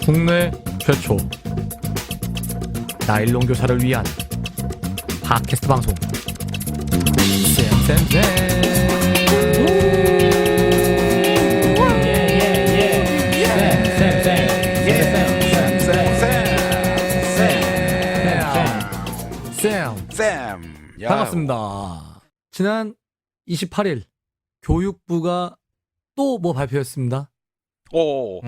국내 최초 나일론 교사를 위한 팟캐스트 방송 쌤. 야. 반갑습니다. 지난 28일 교육부가 또 뭐 발표했습니다. 오.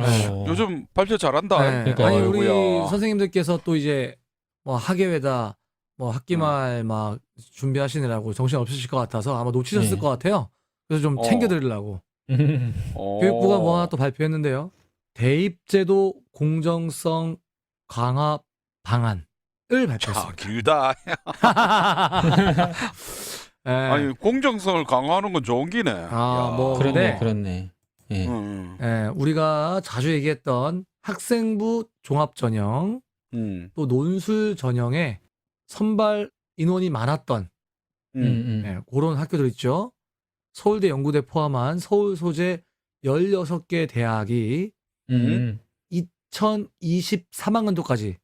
요즘 발표 잘한다. 네. 그러니까, 아니 우리 아이고야. 선생님들께서 또 이제 뭐 학예회다 뭐 학기말 막 준비하시느라고 정신 없으실 것 같아서 아마 놓치셨을 네. 것 같아요. 그래서 좀 챙겨드리려고 교육부가 뭐 하나 또 발표했는데요. 대입제도 공정성 강화 방안을 자, 발표했습니다. 길다. 예. 아니, 공정성을 강화하는 건 좋은 기네. 아, 야. 뭐 그렇네, 네. 그렇네. 예. 예, 우리가 자주 얘기했던 학생부 종합전형 또 논술 전형에 선발 인원이 많았던 예, 그런 학교들 있죠. 서울대 연구대 포함한 서울 소재 16개 대학이 2023학년도까지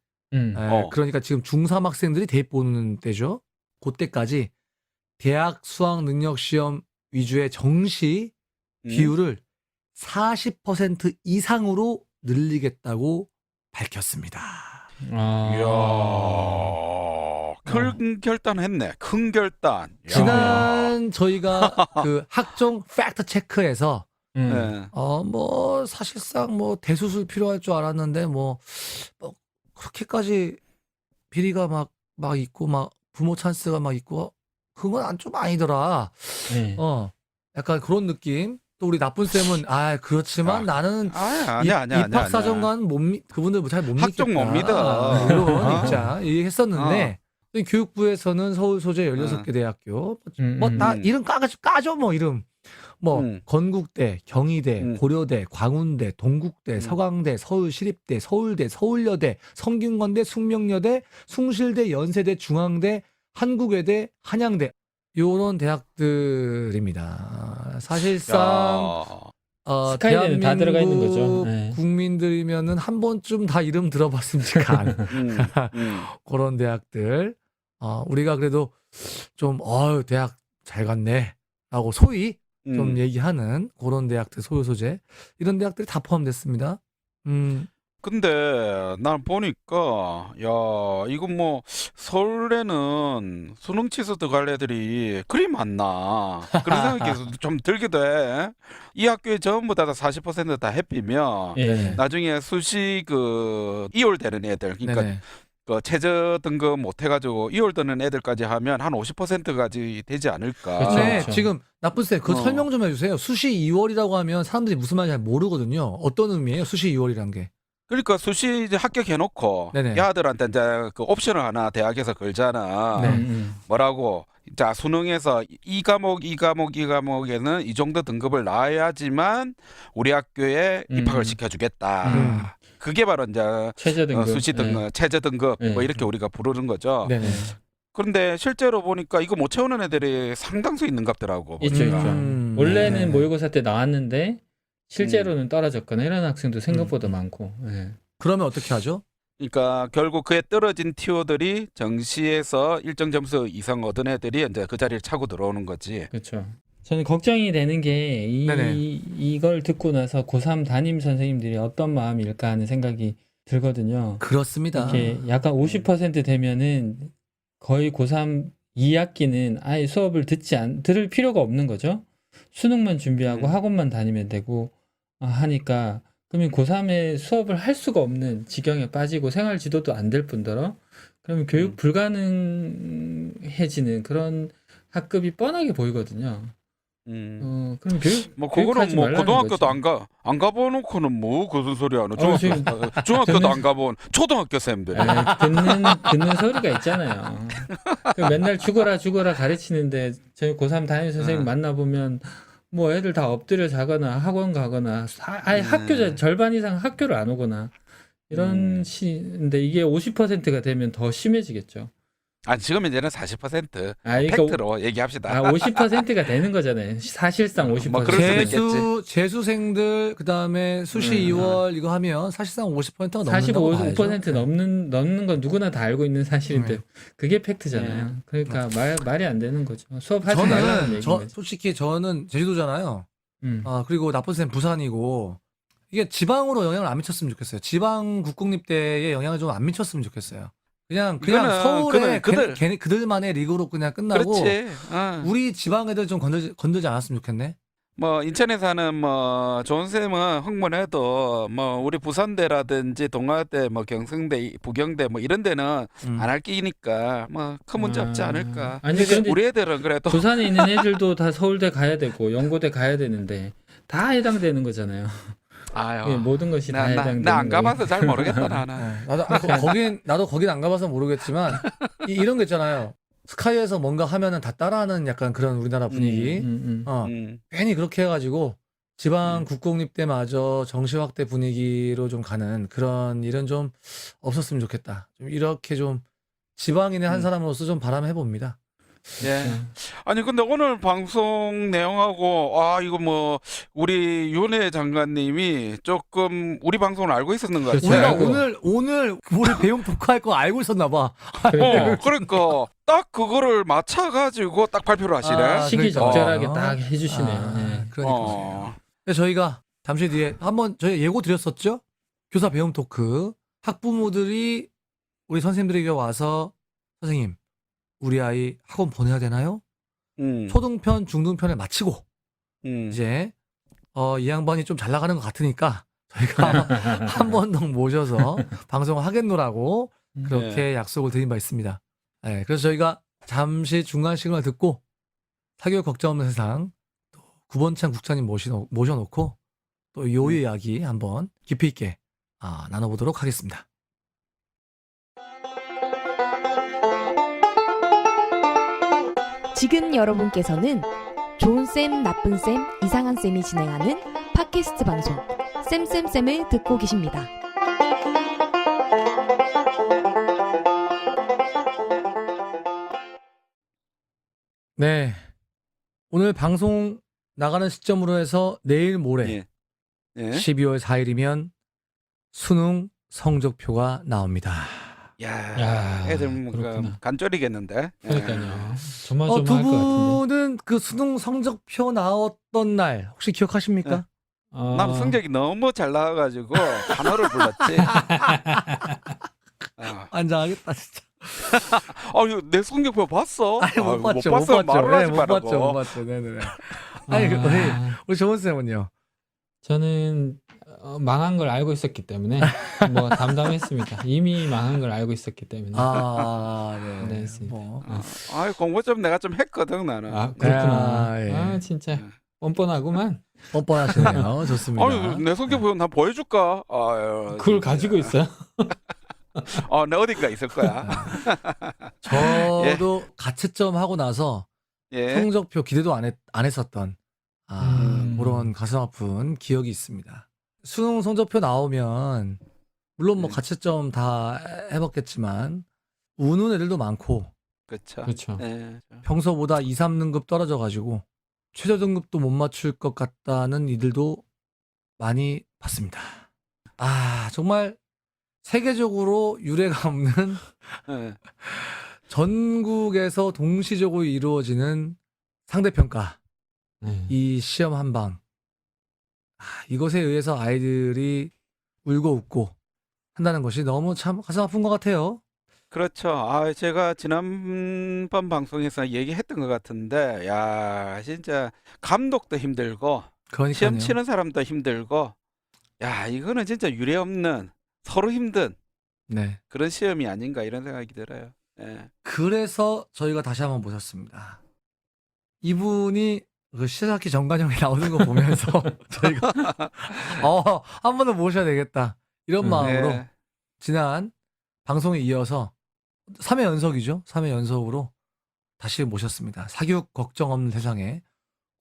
그러니까 지금 중3 학생들이 대입 보는 때죠. 그때까지 대학 수학 능력 시험 위주의 정시 비율을 40% 이상으로 늘리겠다고 밝혔습니다. 이야. 큰 결단했네. 큰 결단. 야. 지난 저희가 그 학종 팩트 체크에서 네. 뭐 사실상 뭐 대수술 필요할 줄 알았는데 뭐 그렇게까지 비리가 막 있고 막 부모 찬스가 막 있고 그건 좀 아니더라. 네. 약간 그런 느낌. 또 우리 나쁜 쌤은 그렇지만 나는 아니야. 입학사정관 그분들 잘 못 믿겠다. 학종 못 믿어. 이런 입장 얘기했었는데 교육부에서는 서울 소재 16개 대학교 뭐 나 이름 까줘 뭐 이름 뭐 건국대, 경희대, 고려대, 광운대, 동국대, 서강대, 서울시립대, 서울대, 서울여대, 성균관대, 숙명여대, 숭실대, 연세대, 중앙대, 한국외대, 한양대 요런 대학들입니다. 사실상 스카이대는 다 들어가 있는 거죠. 대한민국 네. 국민들이면은 한 번쯤 다 이름 들어봤으니까 그런 대학들. 우리가 그래도 좀 대학 잘 갔네 라고 소위 좀 얘기하는 그런 대학들 소유 소재 이런 대학들이 다 포함됐습니다. 근데 난 보니까 이건 뭐 서울에는 수능 취소 들어갈 애들이 그리 많나 그런 생각이 좀 들기도 해. 이 학교에 전부 다 40%다 해피면 예. 나중에 수시 이월되는 애들 그러니까 네네. 그 최저 등급 못 해가지고 이월되는 애들까지 하면 한 50%까지 되지 않을까. 그렇죠. 네, 지금 나쁜 쌤 그 어. 설명 설명 좀 해주세요. 수시 2월이라고 하면 사람들이 무슨 말인지 잘 모르거든요. 어떤 의미예요? 수시 2월이란 게. 그러니까 수시 이제 합격해놓고 네네. 야들한테 이제 그 옵션을 하나 대학에서 걸잖아. 네. 뭐라고? 자, 수능에서 이 과목에는 이 정도 등급을 나와야지만 우리 학교에 입학을 시켜주겠다. 그게 바로 이제 최저 등급. 수시 등급, 최저 등급 네. 뭐 이렇게 우리가 부르는 거죠. 네네. 그런데 실제로 보니까 이거 못 채우는 애들이 상당수 있는 값더라고. 있죠, 보니까. 있죠. 네. 원래는 모의고사 때 나왔는데 실제로는 떨어졌거나 이런 학생도 생각보다 많고. 예. 그러면 어떻게 하죠? 그러니까 결국 그에 떨어진 티오들이 정시에서 일정 점수 이상 얻은 애들이 이제 그 자리를 차고 들어오는 거지. 그렇죠. 저는 걱정이 되는 게 네네. 이걸 듣고 나서 고3 담임 선생님들이 어떤 마음일까 하는 생각이 들거든요. 그렇습니다. 이렇게 약간 50% 되면은 거의 고3 2학기는 아예 수업을 들을 필요가 없는 거죠. 수능만 준비하고 학원만 다니면 되고 하니까 그러면 고3에 수업을 할 수가 없는 지경에 빠지고 생활 지도도 안 될 뿐더러 그러면 교육 불가능해지는 그런 학급이 뻔하게 보이거든요. 그럼 뭐 교육하지 그거는 뭐 말라는 고등학교도 거지. 안 가봐놓고는 뭐 무슨 소리 하노? 지금 중학교도 안 가본 초등학교 쌤들. 듣는 소리가 있잖아요. 그 맨날 죽어라 가르치는데 저희 고3 담임 선생님 만나보면 뭐 애들 다 엎드려 자거나 학원 가거나 아예 학교 절반 이상 학교를 안 오거나 이런 시인데 이게 50%가 되면 더 심해지겠죠. 아 지금 이제는 40% 아, 이거 팩트로 얘기합시다. 50%가 되는 거잖아요. 사실상 50%. 뭐 그럴 수도 있겠지. 재수생들 그다음에 수시 2월 이거 하면 사실상 50%가 넘는다고 봐야죠. 45% 넘는 건 누구나 다 알고 있는 사실인데 네. 그게 팩트잖아요. 그러니까 말이 안 되는 거죠. 수업하지 말라는 얘기인 거죠. 솔직히 저는 제주도잖아요. 음. 그리고 나쁜 쌤 부산이고 이게 지방으로 영향을 안 미쳤으면 좋겠어요. 지방 국공립대에 영향을 좀 안 미쳤으면 좋겠어요. 그냥 이거는 서울에 그들- 그들만의 리그로 그냥 끝나고 그렇지. 우리 지방 애들 좀 건들지 않았으면 좋겠네. 뭐 인천에 사는 뭐 좋은 쌤은 흥분해도 뭐 우리 부산대라든지 동아대 뭐 경성대 부경대 뭐 이런 데는 안 할 끼니까 뭐 큰 문제 없지 않을까. 아니 그런데 우리 애들은 그래도 부산에 있는 애들도 다 서울대 가야 되고 연고대 가야 되는데 다 해당되는 거잖아요. 아유 예, 모든 것이 다 해당되는 나 안 거예요. 가봐서 잘 모르겠다 나는. 나도 거긴 안 가봐서 모르겠지만 이런 거 있잖아요. 스카이에서 뭔가 하면은 다 따라하는 약간 그런 우리나라 분위기. 괜히 그렇게 해가지고 지방 국공립대마저 정시 확대 분위기로 좀 가는 그런 일은 좀 없었으면 좋겠다. 좀 이렇게 좀 지방인의 한 사람으로서 좀 바람해 봅니다. 예. 아니 근데 오늘 방송 내용하고 이거 뭐 우리 윤회 장관님이 조금 우리 방송을 알고 있었는 것 그렇죠. 같아요. 우리가 오늘 우리 배용 토크할 거 알고 있었나 봐. 그러니까 딱 그거를 맞춰가지고 딱 발표를 하시네. 시기 그러니까. 적절하게 딱 해주시네요. 예. 그러니까. 저희가 잠시 뒤에 한번 저희 예고 드렸었죠. 교사 배움 토크. 학부모들이 우리 선생님들에게 와서 선생님 우리 아이 학원 보내야 되나요? 초등편, 중등편을 마치고 이제 이 양반이 좀 잘 나가는 것 같으니까 저희가 한 번 더 모셔서 방송을 하겠노라고 그렇게 약속을 드린 바 있습니다. 네, 그래서 저희가 잠시 중간 시그널 듣고 사교육 걱정 없는 세상 또 구본창 국장님 모셔놓고 또 요 이야기 한번 깊이 있게 나눠보도록 하겠습니다. 지금 여러분께서는 좋은쌤, 나쁜쌤, 이상한쌤이 진행하는 팟캐스트 방송 쌤쌤쌤을 듣고 계십니다. 네, 오늘 방송 나가는 시점으로 해서 내일 모레 12월 4일이면 수능 성적표가 나옵니다. 야, 애들 그렇구나. 간절이겠는데. 그러니까요. 두 조마조마할 것 같은데. 분은 그 수능 성적표 나왔던 날 혹시 기억하십니까? 난 성적이 너무 잘 나와가지고 단어를 불렀지. 안장하겠다 진짜. 이거 내 성적표 봤어? 아니 못 봤죠. 말을 하지 못 말라고. 봤죠. 네네. 아니 우리 조은 쌤은요? 저는 망한 걸 알고 있었기 때문에 뭐 담담했습니다. 이미 망한 걸 알고 있었기 때문에. 네. 네, 뭐. 공부 좀 내가 좀 했거든 나는. 그렇구나. 예. 진짜 뻔뻔하구만. 뻔뻔하시네요. 좋습니다. 내 성적표 나 보여줄까? 그걸 가지고 있어요? 내 어딘가 있을 거야. 저도 가채점 하고 나서 성적표 기대도 안 했었던 그런 가슴 아픈 기억이 있습니다. 수능 성적표 나오면 물론 뭐 가채점 다 해봤겠지만 우는 애들도 많고 그렇죠. 평소보다 2, 3등급 떨어져가지고 최저 등급도 못 맞출 것 같다는 이들도 많이 봤습니다. 정말 세계적으로 유례가 없는 전국에서 동시적으로 이루어지는 상대평가. 이 시험 한 방. 이것에 의해서 아이들이 울고 웃고 한다는 것이 너무 참 가슴 아픈 것 같아요. 그렇죠. 제가 지난번 방송에서 얘기했던 것 같은데, 야, 진짜 감독도 힘들고, 그러니까요. 시험 치는 사람도 힘들고, 야, 이거는 진짜 유례 없는 서로 힘든 네. 그런 시험이 아닌가 이런 생각이 들어요. 예. 그래서 저희가 다시 한번 모셨습니다. 이분이 그 시사학기 정관용이 나오는 거 보면서 저희가 한 번 더 모셔야 되겠다 이런 마음으로 지난 방송에 이어서 3회 연속이죠. 3회 연속으로 다시 모셨습니다. 사교육 걱정 없는 세상에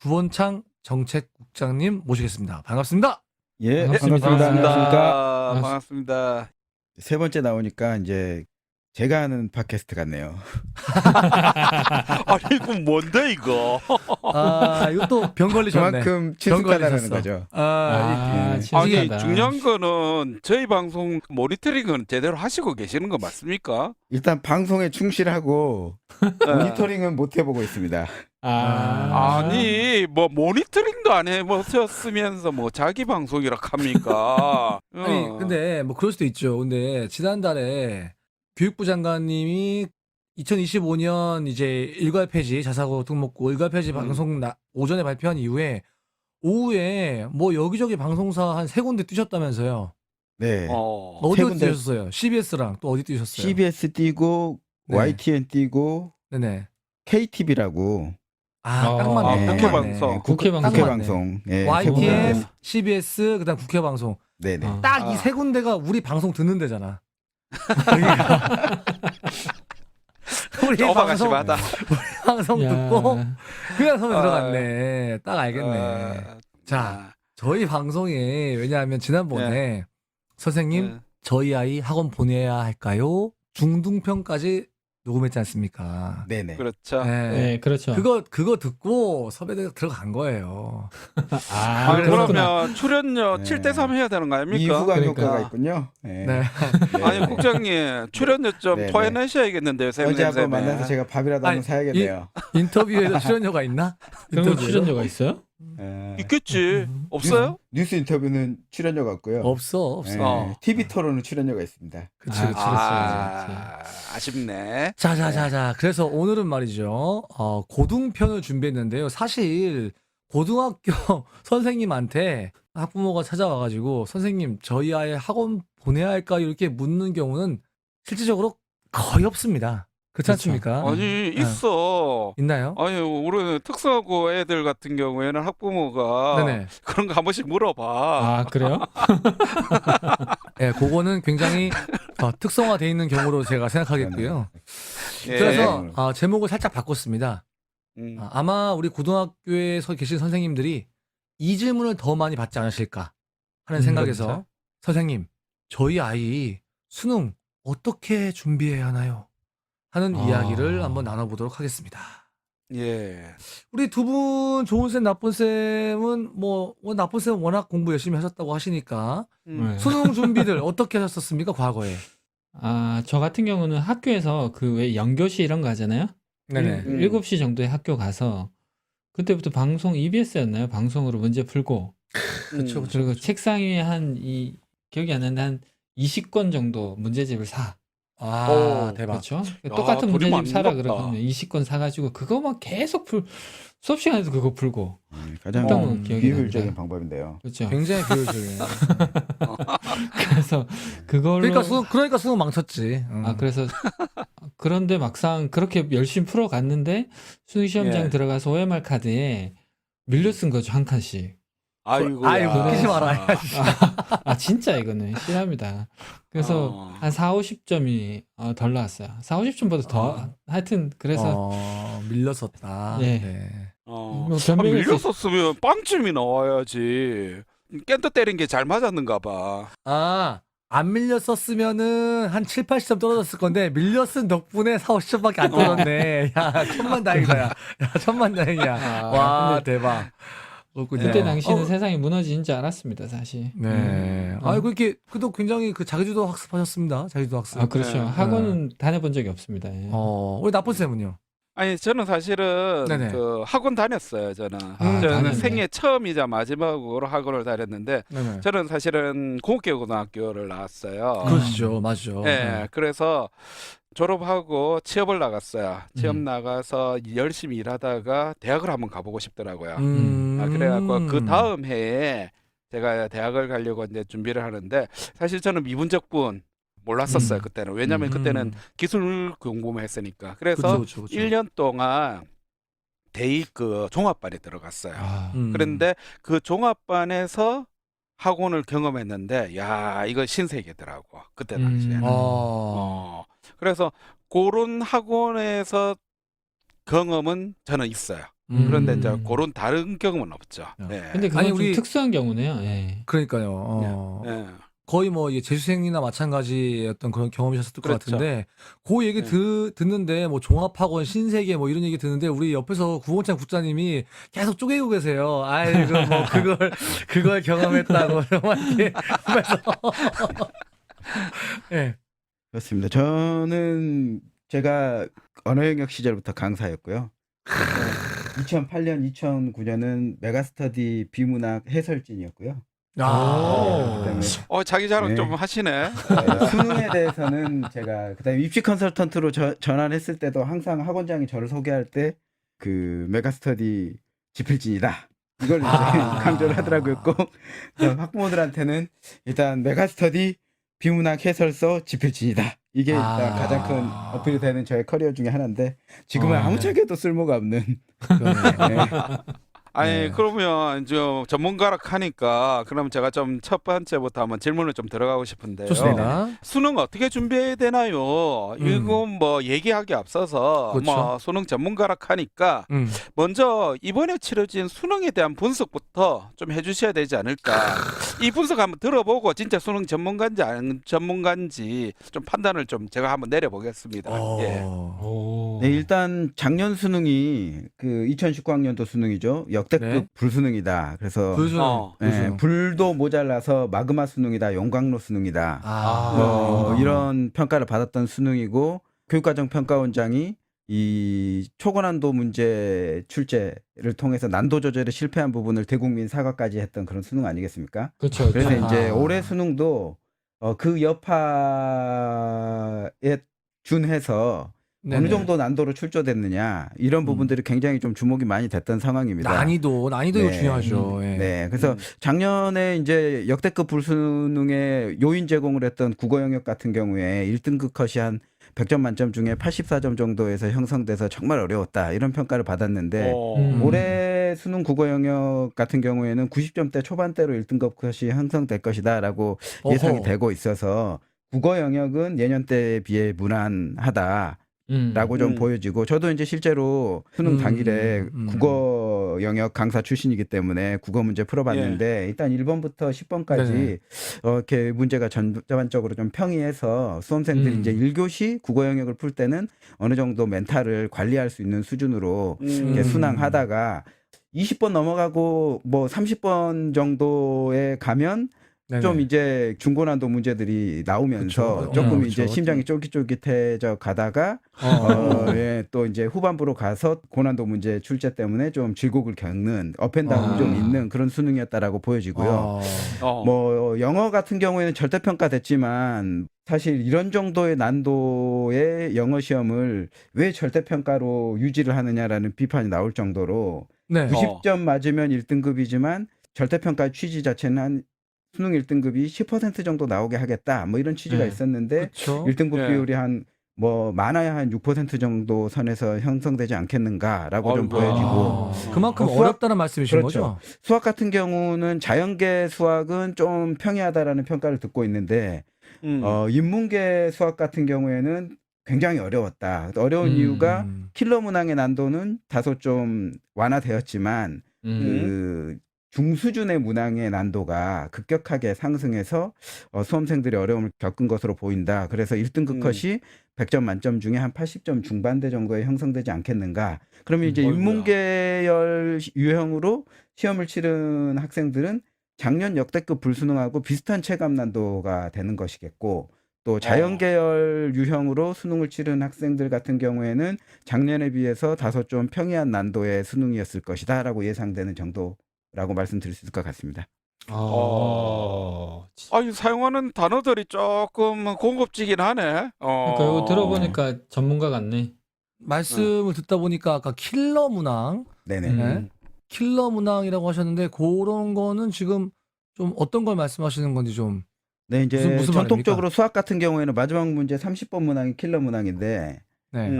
구본창 정책국장님 모시겠습니다. 반갑습니다. 예, 반갑습니다. 반갑습니다. 안녕하십니까. 반갑습니다. 세 번째 나오니까 이제 제가 하는 팟캐스트 같네요. 아니 이거 뭔데 이거? 아, 이것도 병 걸리셨네. 그만큼 병 친숙하다는 걸리셨어. 거죠. 아, 예. 아니 친숙하다. 중요한 거는 저희 방송 모니터링은 제대로 하시고 계시는 거 맞습니까? 일단 방송에 충실하고 모니터링은 못 해보고 있습니다. 아니 뭐 모니터링도 안 해보셨으면서 뭐 자기 방송이라 합니까? 아니 근데 뭐 그럴 수도 있죠. 근데 지난달에 교육부 장관님이 2025년 이제 일괄 폐지 자사고 등록고 일괄 폐지 방송 오전에 발표한 이후에 오후에 뭐 여기저기 방송사 한 3군데 뛰셨다면서요. 네. 어디 3군데. 뛰셨어요? CBS랑 또 어디 뛰셨어요? CBS 뛰고 네. YTN 뛰고 네네. KTV라고 아, 딱 아, 맞네. 국회 딱 맞네. 방송. 국회 방송. 국회 맞네. 방송. 예, YTN, 3군데. CBS, 그다음 국회 방송. 네네. 어. 딱 이 아. 3군데가 우리 방송 듣는 데잖아. 우리 방송 오바가심하다. 방송 야. 듣고 그냥 손에 아. 들어갔네. 딱 알겠네. 자, 저희 방송에 왜냐하면 지난번에 선생님 네. 저희 아이 학원 보내야 할까요? 중등편까지 녹음했지 않습니까? 네네. 그렇죠. 네. 네, 그렇죠. 그거 듣고 섭외대가 들어간 거예요. 아, 아, 그렇구나. 그러면 출연료 네. 7대3 해야 되는 거 아닙니까? 이후간 그러니까. 효과가 있군요. 네. 네. 아니 국장님 출연료 좀 네, 토해내셔야겠는데요. 언제 한번 쌤. 만나서 제가 밥이라도 아니, 한번 사야겠네요. 인터뷰에도 출연료가 있나? 그런 거 인터뷰에도? 출연료가 있어요? 예. 있겠지. 없어요? 뉴스 인터뷰는 출연료가 없고요. 없어. 예, TV 토론은 출연료가 있습니다. 그치, 아, 그치. 아쉽네. 자. 그래서 오늘은 말이죠. 고등편을 준비했는데요. 사실 고등학교 선생님한테 학부모가 찾아와가지고 선생님 저희 아이 학원 보내야 할까요? 이렇게 묻는 경우는 실질적으로 거의 없습니다. 그렇지 그렇죠. 않습니까? 아니 있어. 있나요? 아니 우리 특수하고 애들 같은 경우에는 학부모가 네네. 그런 거 한 번씩 물어봐. 아, 그래요? 예, 그거는 굉장히 특성화돼 있는 경우로 제가 생각하겠고요. 예. 그래서 제목을 살짝 바꿨습니다. 음. 아마 우리 고등학교에서 계신 선생님들이 이 질문을 더 많이 받지 않으실까 하는 생각에서 그렇죠. 선생님, 저희 아이 수능 어떻게 준비해야 하나요? 하는 아. 이야기를 한번 나눠보도록 하겠습니다. 예. 우리 두 분 좋은 쌤, 나쁜 쌤은 나쁜 쌤 워낙 공부 열심히 하셨다고 하시니까 네. 수능 준비들 어떻게 하셨습니까, 과거에? 아, 저 같은 경우는 학교에서 그 왜 연교시 이런 거 하잖아요. 네네. 7시 정도에 학교 가서 그때부터 방송 EBS였나요? 방송으로 문제 풀고 그쵸, 그쵸. 그리고 책상 위에 기억이 안 나는데 한 20권 정도 문제집을 사. 아, 대박. 그렇죠? 똑같은 돈이 문제집 사라 많이 그러면 걷다. 20권 사가지고 그거만 계속 수업 시간에도 그거 풀고. 가장 했던 기억이 비효율적인 납니다. 방법인데요. 그렇죠. 굉장히 비효율적이네. 그래서 그걸로 그러니까 수능 망쳤지. 아, 그래서 그런데 막상 그렇게 열심히 풀어갔는데 수능 시험장 예. 들어가서 OMR 카드에 밀려 쓴 거죠, 한 칸씩. 아이고. 아이, 웃기지 마라. 아, 진짜 이거는 실합니다. 그래서 한 4, 50점이 덜 나왔어요. 4, 50점보다 더 하여튼 그래서 밀렸었다. 예. 네. 뭐 밀렸었으면 빵점이 나와야지. 깬터 때린 게 잘 맞았는가 봐. 안 밀렸었으면은 한 7, 80점 떨어졌을 건데 밀렸은 덕분에 4, 50점밖에 안 떨어졌네. 야, 천만다행이다. 야, 천만다행이야. 아, 와, 근데 대박. 그렇군요. 그때 당시는 세상이 무너지는 줄 알았습니다, 사실. 네. 아이고 이렇게 그래도 굉장히 자기주도 학습하셨습니다. 자기주도 학습. 아, 그렇죠. 네. 학원은 다녀본 적이 없습니다. 예. 우리 나쁜 쌤은요? 아니 저는 사실은 네네. 그 학원 다녔어요. 저는 다녔네. 저는 생애 처음이자 마지막으로 학원을 다녔는데 네네. 저는 사실은 공업계고등학교를 나왔어요. 그러시죠, 맞죠. 예, 그래서 졸업하고 취업을 나갔어요. 취업 음. 나가서 열심히 일하다가 대학을 한번 가보고 싶더라고요. 음. 그래갖고 그 다음 해에 제가 대학을 가려고 이제 준비를 하는데 사실 저는 미분적분 몰랐었어요. 그때는. 왜냐면 그때는 기술 공부만 했으니까. 그래서 그쵸. 1년 동안 대입 그 종합반에 들어갔어요. 아, 그런데 그 종합반에서 학원을 경험했는데 야 이거 신세계더라고 그때 당시에는. 그래서 그런 학원에서 경험은 저는 있어요. 그런데 이제 그런 다른 경험은 없죠. 네. 근데 그건 아니, 좀 우리- 특수한 경우네요. 예. 그러니까요. 네. 거의 뭐 이게 재수생이나 마찬가지였던 그런 경험이셨을 것 그렇죠. 같은데 그 얘기 네. 듣는데 뭐 종합학원 신세계 뭐 이런 얘기 듣는데 우리 옆에서 구원찬 국장님이 계속 쪼개고 계세요. 아이고 뭐 그걸 경험했다고 이렇게 하면서 예. 그렇습니다. 저는 제가 언어 영역 시절부터 강사였고요. 2008년, 2009년은 메가스터디 비문학 해설진이었고요. 아. 그다음에 자기 자랑 네. 좀 하시네. 수능에 대해서는 제가 그다음에 입시 컨설턴트로 전환했을 때도 항상 학원장이 저를 소개할 때 그 메가스터디 지필진이다. 이걸 이제 강조를 하더라고요. 꼭 그래서 학부모들한테는 일단 메가스터디 비문학 해설서 지필진이다. 이게 일단 가장 큰 어필이 되는 저의 커리어 중에 하나인데 지금은 아무 책에도 쓸모가 없는. 네. 아니 네. 그러면 저 전문가라 하니까 그럼 제가 좀 첫 번째부터 한번 질문을 좀 들어가고 싶은데요. 좋습니다. 수능 어떻게 준비해야 되나요? 이건 뭐 얘기하기 앞서서 그렇죠. 뭐 수능 전문가라 하니까 먼저 이번에 치러진 수능에 대한 분석부터 좀 해주셔야 되지 않을까. 이 분석 한번 들어보고 진짜 수능 전문가인지 안 전문가인지 좀 판단을 좀 제가 한번 내려보겠습니다. 예. 오. 네, 일단 작년 수능이 그 2019학년도 수능이죠. 역대급 네. 불수능이다. 그래서 불수능. 네, 불도 모자라서 마그마 수능이다. 용광로 수능이다. 뭐 이런 평가를 받았던 수능이고 교육과정 평가원장이 이 초고난도 문제 출제를 통해서 난도 조절에 실패한 부분을 대국민 사과까지 했던 그런 수능 아니겠습니까? 그렇죠. 그래서 그렇죠. 이제 올해 수능도 그 여파에 준해서 네네. 어느 정도 난도로 출제됐느냐 이런 부분들이 굉장히 좀 주목이 많이 됐던 상황입니다. 난이도 이거 네. 중요하죠. 예. 네, 그래서 작년에 이제 역대급 불수능에 요인 제공을 했던 국어 영역 같은 경우에 1등급 컷이 한 100점 만점 중에 84점 정도에서 형성돼서 정말 어려웠다 이런 평가를 받았는데 올해 수능 국어 영역 같은 경우에는 90점대 초반대로 1등급 컷이 형성될 것이다라고 예상이 되고 있어서 국어 영역은 예년 때에 비해 무난하다. 라고 좀 보여지고 저도 이제 실제로 수능 당일에 국어 영역 강사 출신이기 때문에 국어 문제 풀어봤는데 일단 1번부터 10번까지 이렇게 문제가 전반적으로 좀 평이해서 수험생들이 이제 1교시 국어 영역을 풀 때는 어느 정도 멘탈을 관리할 수 있는 수준으로 이렇게 순항하다가 20번 넘어가고 뭐 30번 정도에 가면 네네. 좀 이제 중고난도 문제들이 나오면서 그쵸. 조금 그쵸. 이제 심장이 쫄깃쫄깃해져 가다가 예, 또 이제 후반부로 가서 고난도 문제 출제 때문에 좀 질곡을 겪는 업앤다운이 좀 있는 그런 수능이었다라고 보여지고요. 뭐 영어 같은 경우에는 절대평가됐지만 사실 이런 정도의 난도의 영어 시험을 왜 절대평가로 유지를 하느냐라는 비판이 나올 정도로 네. 90점 맞으면 1등급이지만 절대평가 취지 자체는 한 수능 1등급이 10% 정도 나오게 하겠다. 뭐 이런 취지가 네. 있었는데 그렇죠. 1등급 예. 비율이 한 뭐 많아야 한 6% 정도 선에서 형성되지 않겠는가라고 좀 보여지고 그만큼 수학- 어렵다는 말씀이신 그렇죠. 거죠? 수학 같은 경우는 자연계 수학은 좀 평이하다라는 평가를 듣고 있는데 인문계 수학 같은 경우에는 굉장히 어려웠다. 어려운 이유가 킬러 문항의 난도는 다소 좀 완화되었지만 그 중수준의 문항의 난도가 급격하게 상승해서 수험생들이 어려움을 겪은 것으로 보인다. 그래서 1등급 컷이 100점 만점 중에 한 80점 중반대 정도에 형성되지 않겠는가. 그러면 이제 인문계열 유형으로 시험을 치른 학생들은 작년 역대급 불수능하고 비슷한 체감 난도가 되는 것이겠고 또 자연계열 유형으로 수능을 치른 학생들 같은 경우에는 작년에 비해서 다소 좀 평이한 난도의 수능이었을 것이다라고 예상되는 정도라고 말씀드릴 수 있을 것 같습니다. 이 사용하는 단어들이 조금 고급지긴 하네. 그러니까 이거 들어보니까 전문가 같네. 말씀을 듣다 보니까 아까 킬러 문항, 네네. 네. 킬러 문항이라고 하셨는데 그런 거는 지금 좀 어떤 걸 말씀하시는 건지 좀. 네, 이제 무슨 전통적으로 수학 같은 경우에는 마지막 문제 30번 문항이 킬러 문항인데 네.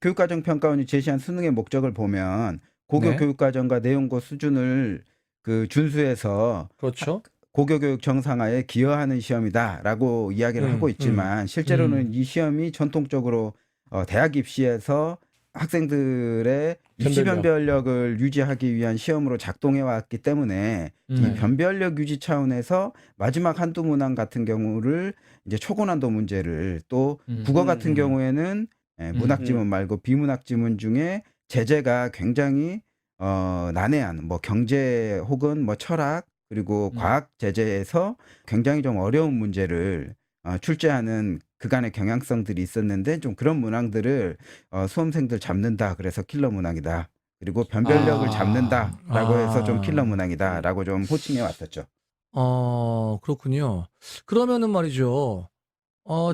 교육과정 평가원이 제시한 수능의 목적을 보면 고교 네. 교육과정과 내용고 수준을 그 준수해서 그렇죠. 고교교육 정상화에 기여하는 시험이다라고 이야기를 하고 있지만 실제로는 이 시험이 전통적으로 대학 입시에서 학생들의 유지 변별력을 유지하기 위한 시험으로 작동해 왔기 때문에 이 변별력 유지 차원에서 마지막 한두 문항 같은 경우를 이제 초고난도 문제를 또 국어 같은 경우에는 문학 지문 말고 비문학 지문 중에 제재가 굉장히 난해한 뭐 경제 혹은 뭐 철학 그리고 과학 제재에서 굉장히 좀 어려운 문제를 출제하는 그간의 경향성들이 있었는데 좀 그런 문항들을 수험생들 잡는다 그래서 킬러 문항이다. 그리고 변별력을 잡는다라고 해서 좀 킬러 문항이다라고 좀 호칭해 왔었죠. 그렇군요. 그러면은 말이죠.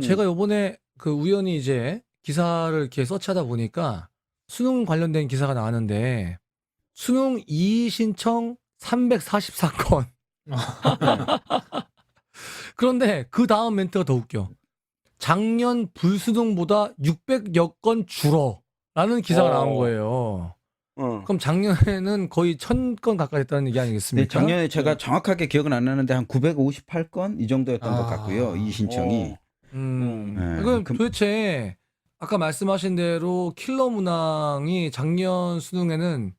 제가 요번에 그 우연히 이제 기사를 이렇게 서치하다 보니까 수능 관련된 기사가 나왔는데 수능 이의 신청 344건. 그런데 그 다음 멘트가 더 웃겨. 작년 불수능보다 600여 건 줄어라는 기사가 나온 거예요. 그럼 작년에는 거의 1000건 가까이 됐다는 얘기 네, 아니겠습니까? 작년에 제가 정확하게 기억은 안 나는데 한 958건 이 정도였던 것 같고요. 이 신청이. 이건 도대체 아까 말씀하신 대로 킬러 문항이 작년 수능에는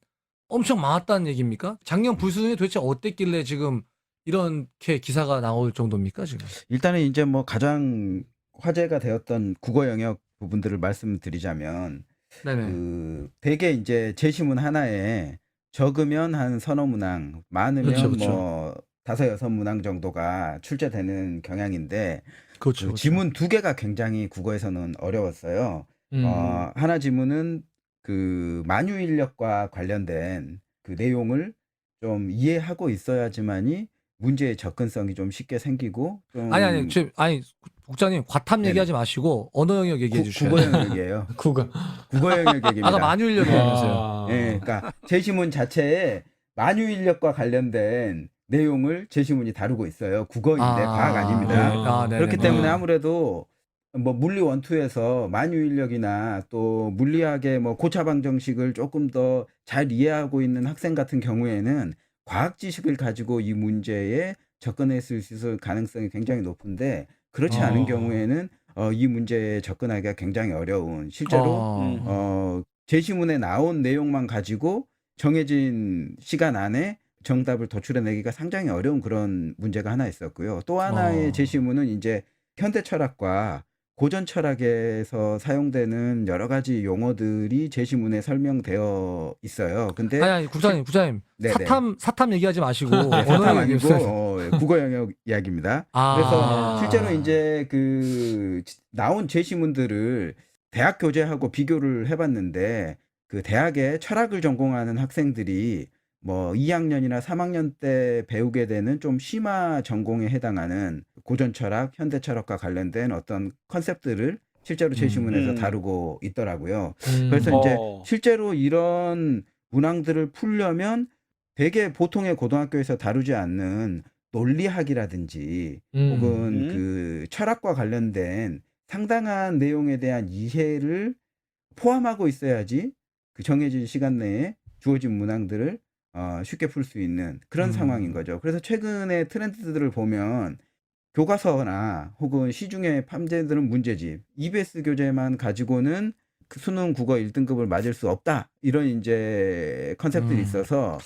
엄청 많았다는 얘기입니까? 작년 불수능이 도대체 어땠길래 지금 이렇게 기사가 나올 정도입니까, 지금? 일단은 이제 뭐 가장 화제가 되었던 국어 영역 부분들을 말씀드리자면 네네. 대개 이제 제시문 하나에 적으면 한 서너 문항, 많으면 그렇죠, 그렇죠. 뭐 5-6문항 정도가 출제되는 경향인데 그렇죠. 그 지문 2개가 굉장히 국어에서는 어려웠어요. 하나 지문은 그 만유인력과 관련된 그 내용을 좀 이해하고 있어야지만이 문제의 접근성이 좀 쉽게 생기고 좀 아니, 국장님, 과탐 네네. 얘기하지 마시고 언어 영역 얘기해 주셔야 국어 돼요. 영역이에요. 국어. 국어 영역 얘기입니다. 아까 만유인력이라면서요. 예, 그러니까 제시문 자체에 만유인력과 관련된 내용을 제시문이 다루고 있어요. 국어인데 과학 아닙니다. 네네. 그렇기 때문에 아무래도 뭐 물리 원투에서 만유인력이나 또 물리학의 뭐 고차방 정식을 조금 더 잘 이해하고 있는 학생 같은 경우에는 과학 지식을 가지고 이 문제에 접근했을 수 있을 가능성이 굉장히 높은데 그렇지 않은 경우에는 이 문제에 접근하기가 굉장히 어려운 실제로 제시문에 나온 내용만 가지고 정해진 시간 안에 정답을 도출해내기가 상당히 어려운 그런 문제가 하나 있었고요. 또 하나의 제시문은 이제 현대 철학과 고전 철학에서 사용되는 여러 가지 용어들이 제시문에 설명되어 있어요. 근데 아니, 국장님. 네네. 사탐 얘기하지 마시고 네, 사탐 언어 아니고 얘기해주세요. 국어 영역 이야기입니다. 그래서 실제로 이제 그 나온 제시문들을 대학 교재하고 비교를 해봤는데 그 대학에 철학을 전공하는 학생들이 뭐 2학년이나 3학년 때 배우게 되는 좀 심화 전공에 해당하는 고전 철학, 현대 철학과 관련된 어떤 컨셉들을 실제로 제시문에서 다루고 있더라고요. 그래서 이제 실제로 이런 문항들을 풀려면 되게 보통의 고등학교에서 다루지 않는 논리학이라든지 혹은 그 철학과 관련된 상당한 내용에 대한 이해를 포함하고 있어야지 그 정해진 시간 내에 주어진 문항들을 쉽게 풀 수 있는 그런 상황인 거죠. 그래서 최근의 트렌드들을 보면 교과서나 혹은 시중에 판매되는 문제집, EBS 교재만 가지고는 그 수능 국어 1등급을 맞을 수 없다. 이런 이제 컨셉들이 있어서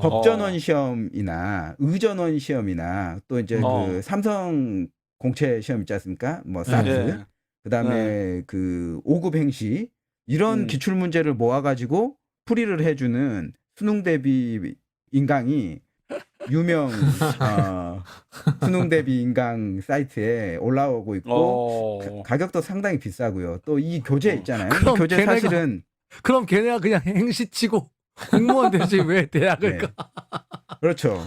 법전원 시험이나 의전원 시험이나 또 이제 그 삼성 공채 시험 있지 않습니까? 뭐 사트, 그다음에 그 5급 행시 이런 기출 문제를 모아 가지고 풀이를 해주는 수능 대비 인강이 유명 수능 대비 인강 사이트에 올라오고 있고 가격도 상당히 비싸고요. 또 이 교재 있잖아요. 이 교재 사실은 그럼 걔네가 그냥 행시치고 공무원 되지 왜 대학을 가? 그렇죠.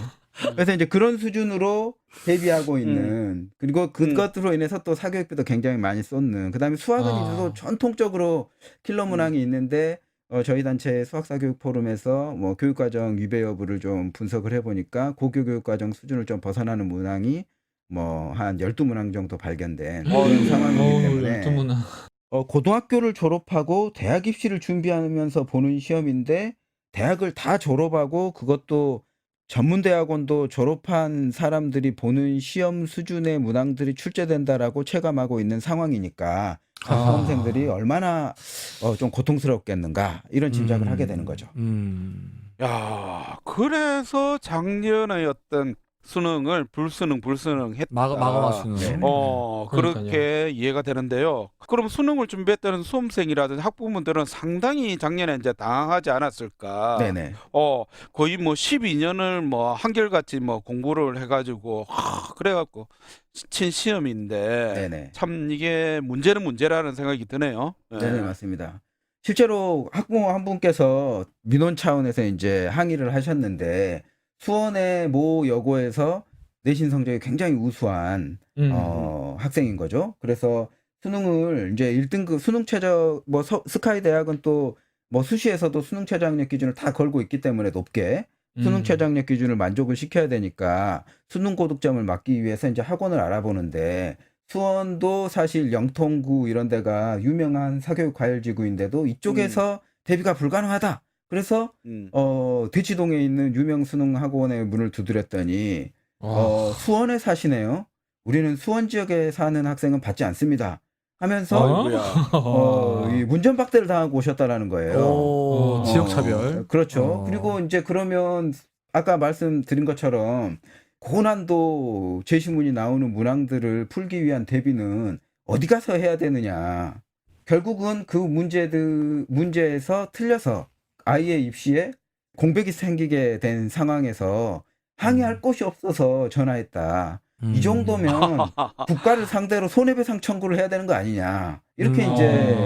그래서 이제 그런 수준으로 대비하고 있는 그리고 그것으로 인해서 또 사교육비도 굉장히 많이 쏟는 그다음에 수학은 또 전통적으로 킬러 문항이 있는데 저희 단체 수학사교육 포럼에서 뭐 교육과정 위배 여부를 좀 분석을 해보니까 고교 교육과정 수준을 좀 벗어나는 문항이 뭐 한 12문항 정도 발견된 그런 상황이기 때문에 12문항. 고등학교를 졸업하고 대학 입시를 준비하면서 보는 시험인데 대학을 다 졸업하고 그것도 전문대학원도 졸업한 사람들이 보는 시험 수준의 문항들이 출제된다라고 체감하고 있는 상황이니까 수험생들이 얼마나 좀 고통스럽겠는가 이런 짐작을 하게 되는 거죠. 야, 그래서 작년의 어떤 수능을 불수능 했다. 마감화 수능. 네. 그렇게 이해가 되는데요. 그럼 수능을 준비했다는 수험생이라든지 학부모들은 상당히 작년에 이제 당황하지 않았을까? 네네. 거의 뭐 12년을 뭐 한결같이 뭐 공부를 해가지고 그래갖고 친 시험인데 네네. 참 이게 문제는 문제라는 생각이 드네요. 네네, 맞습니다. 실제로 학부모 한 분께서 민원 차원에서 이제 항의를 하셨는데 수원의 모 여고에서 내신 성적이 굉장히 우수한 학생인 거죠. 그래서 수능을 이제 1등급 수능 최저 뭐 스카이 대학은 또 뭐 수시에서도 수능 최저 학력 기준을 다 걸고 있기 때문에 높게 수능 최저 학력 기준을 만족을 시켜야 되니까 수능 고득점을 막기 위해서 이제 학원을 알아보는데 수원도 사실 영통구 이런 데가 유명한 사교육 과열지구인데도 이쪽에서 대비가 불가능하다. 그래서 대치동에 있는 유명 수능 학원의 문을 두드렸더니 수원에 사시네요. 우리는 수원 지역에 사는 학생은 받지 않습니다. 하면서 이 문전박대를 당하고 오셨다라는 거예요. 지역 차별. 그렇죠. 그리고 이제 그러면 아까 말씀드린 것처럼 고난도 제시문이 나오는 문항들을 풀기 위한 대비는 어디 가서 해야 되느냐. 결국은 그 문제에서 틀려서 아이의 입시에 공백이 생기게 된 상황에서 항의할 곳이 없어서 전화했다. 이 정도면 국가를 상대로 손해배상 청구를 해야 되는 거 아니냐. 이렇게 이제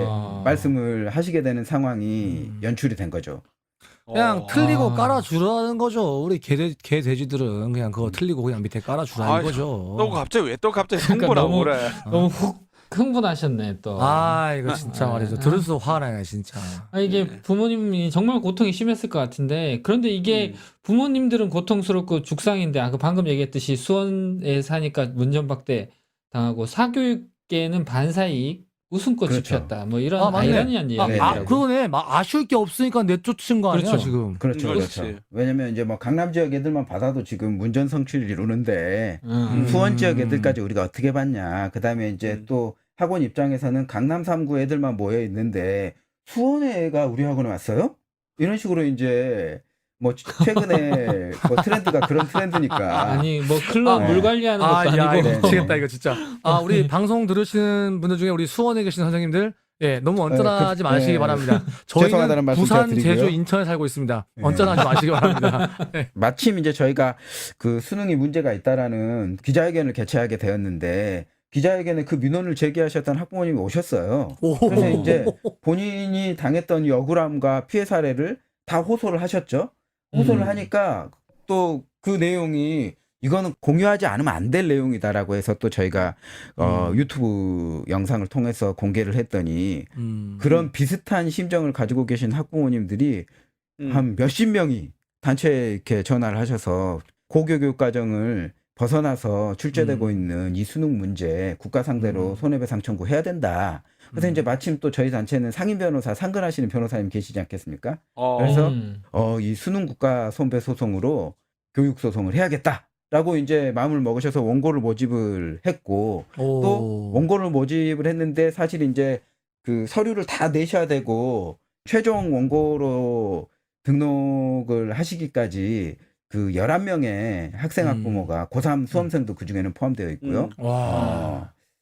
말씀을 하시게 되는 상황이 연출이 된 거죠. 그냥 틀리고 깔아주라는 거죠. 우리 개 돼지들은 그냥 그거 틀리고 그냥 밑에 깔아주라는 거죠. 또 갑자기 그러니까 흥분하고 너무- 그래? 너무 흥분하셨네 또. 이거 진짜 말이죠. 들을수록 화가 나요, 진짜. 이게 부모님이 정말 고통이 심했을 것 같은데 그런데 이게 부모님들은 고통스럽고 죽상인데 그 방금 얘기했듯이 수원에 사니까 문전박대 당하고 사교육계는 반사이익 웃음꽃이 그렇죠. 피었다. 뭐 이런 맞네. 아이러니한 이야기더라고요. 그러네. 아쉬울 게 없으니까 내쫓은 거 아니야, 그렇죠. 지금. 그렇죠. 그렇지. 그렇죠. 왜냐면 이제 뭐 강남 지역 애들만 받아도 지금 문전 성취를 이루는데 음. 수원 지역 애들까지 우리가 어떻게 받냐. 그다음에 이제 또 학원 입장에서는 강남 3구 애들만 모여 있는데 수원의 애가 우리 학원에 왔어요? 이런 식으로 이제 뭐 최근에 뭐 트렌드가 그런 트렌드니까. 아니 뭐 클럽 네. 물 관리하는 것도 야, 아니고. 이거 미치겠다, 이거 진짜. 우리 방송 들으시는 분들 중에 우리 수원에 계신 선생님들, 너무 언짢아하지 마시기 바랍니다. 죄송하다는 저희는 말씀 부산, 드리고요. 제주, 인천에 살고 있습니다. 언짢아하지 마시기 바랍니다. 마침 이제 저희가 그 수능이 문제가 있다라는 기자회견을 개최하게 되었는데 기자회견에 그 민원을 제기하셨던 학부모님이 오셨어요. 그래서 이제 본인이 당했던 이 억울함과 피해 사례를 다 호소를 하셨죠. 호소를 하니까 또 그 내용이 이거는 공유하지 않으면 안 될 내용이다라고 해서 또 저희가 유튜브 영상을 통해서 공개를 했더니 그런 비슷한 심정을 가지고 계신 학부모님들이 한 몇십 명이 단체에 이렇게 전화를 하셔서 고교교육 과정을 벗어나서 출제되고 있는 이 수능 문제 국가 상대로 손해배상 청구해야 된다. 그래서 이제 마침 또 저희 단체는 상임 변호사 상근하시는 변호사님 계시지 않겠습니까? 그래서 이 수능 국가 손배 소송으로 교육 소송을 해야겠다라고 이제 마음을 먹으셔서 원고를 모집을 했고 또 원고를 모집을 했는데 사실 이제 그 서류를 다 내셔야 되고 최종 원고로 등록을 하시기까지 그 11명의 학생 학부모가 고3 수험생도 그중에는 포함되어 있고요.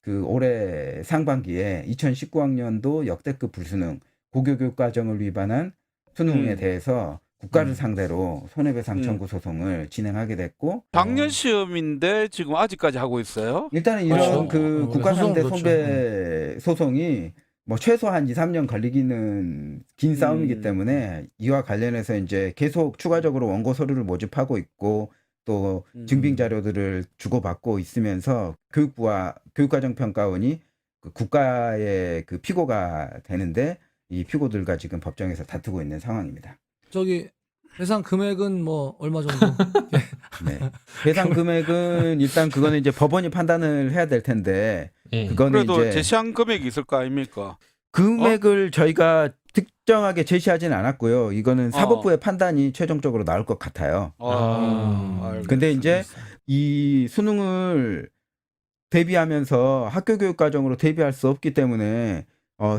그 올해 상반기에 2019학년도 역대급 불수능 고교교육 과정을 위반한 수능에 대해서 국가를 상대로 손해배상 청구 소송을 진행하게 됐고 작년 시험인데 지금 아직까지 하고 있어요? 일단은 이런 그렇죠. 그 국가 상대 소송, 손배 소송이 뭐 최소한 2, 3년 걸리기는 긴 싸움이기 때문에 이와 관련해서 이제 계속 추가적으로 원고 서류를 모집하고 있고 또 증빙 자료들을 주고받고 있으면서 교육부와 교육과정평가원이 그 국가의 그 피고가 되는데 이 피고들과 지금 법정에서 다투고 있는 상황입니다. 저기 배상 금액은 뭐 얼마 정도? 네. 배상 금액은 일단 그거는 이제 법원이 판단을 해야 될 텐데 그거는 그래도 이제 제시한 금액이 있을 거 아닙니까? 금액을 저희가 특정하게 제시하지는 않았고요. 이거는 사법부의 판단이 최종적으로 나올 것 같아요. 근데 이제 이 수능을 대비하면서 학교 교육 과정으로 대비할 수 없기 때문에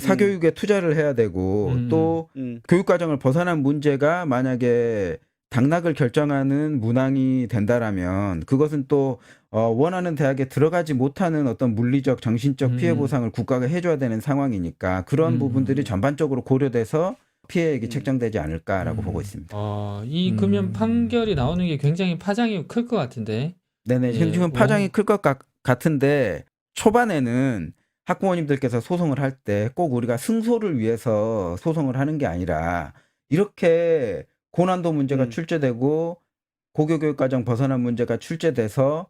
사교육에 투자를 해야 되고 또 교육과정을 벗어난 문제가 만약에 당락을 결정하는 문항이 된다라면 그것은 또 원하는 대학에 들어가지 못하는 어떤 물리적, 정신적 피해 보상을 국가가 해줘야 되는 상황이니까 그런 부분들이 전반적으로 고려돼서 피해액이 책정되지 않을까라고 보고 있습니다. 그러면 판결이 나오는 게 굉장히 파장이 클 것 같은데. 네네. 예, 지금 파장이 클 것 같은데 초반에는 학부모님들께서 소송을 할 때 꼭 우리가 승소를 위해서 소송을 하는 게 아니라 이렇게 고난도 문제가 출제되고 고교교육과정 벗어난 문제가 출제돼서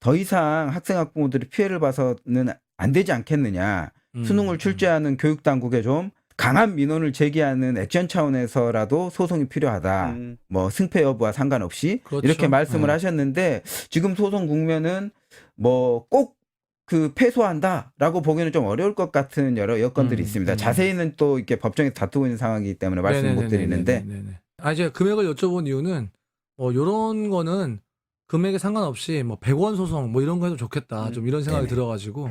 더 이상 학생 학부모들이 피해를 봐서는 안 되지 않겠느냐. 수능을 출제하는 교육당국에 좀 강한 민원을 제기하는 액션 차원에서라도 소송이 필요하다. 뭐 승패 여부와 상관없이 그렇죠. 이렇게 말씀을 네. 하셨는데 지금 소송 국면은 뭐 꼭 그 패소한다라고 보기는 좀 어려울 것 같은 여러 여건들이 있습니다. 자세히는 또 이렇게 법정에서 다투고 있는 상황이기 때문에 말씀 못 드리는데 네네네네네네. 제가 금액을 여쭤본 이유는 요런 거는 금액에 상관없이 뭐 100원 소송 뭐 이런 거 해도 좋겠다. 좀 이런 생각이 네네. 들어가지고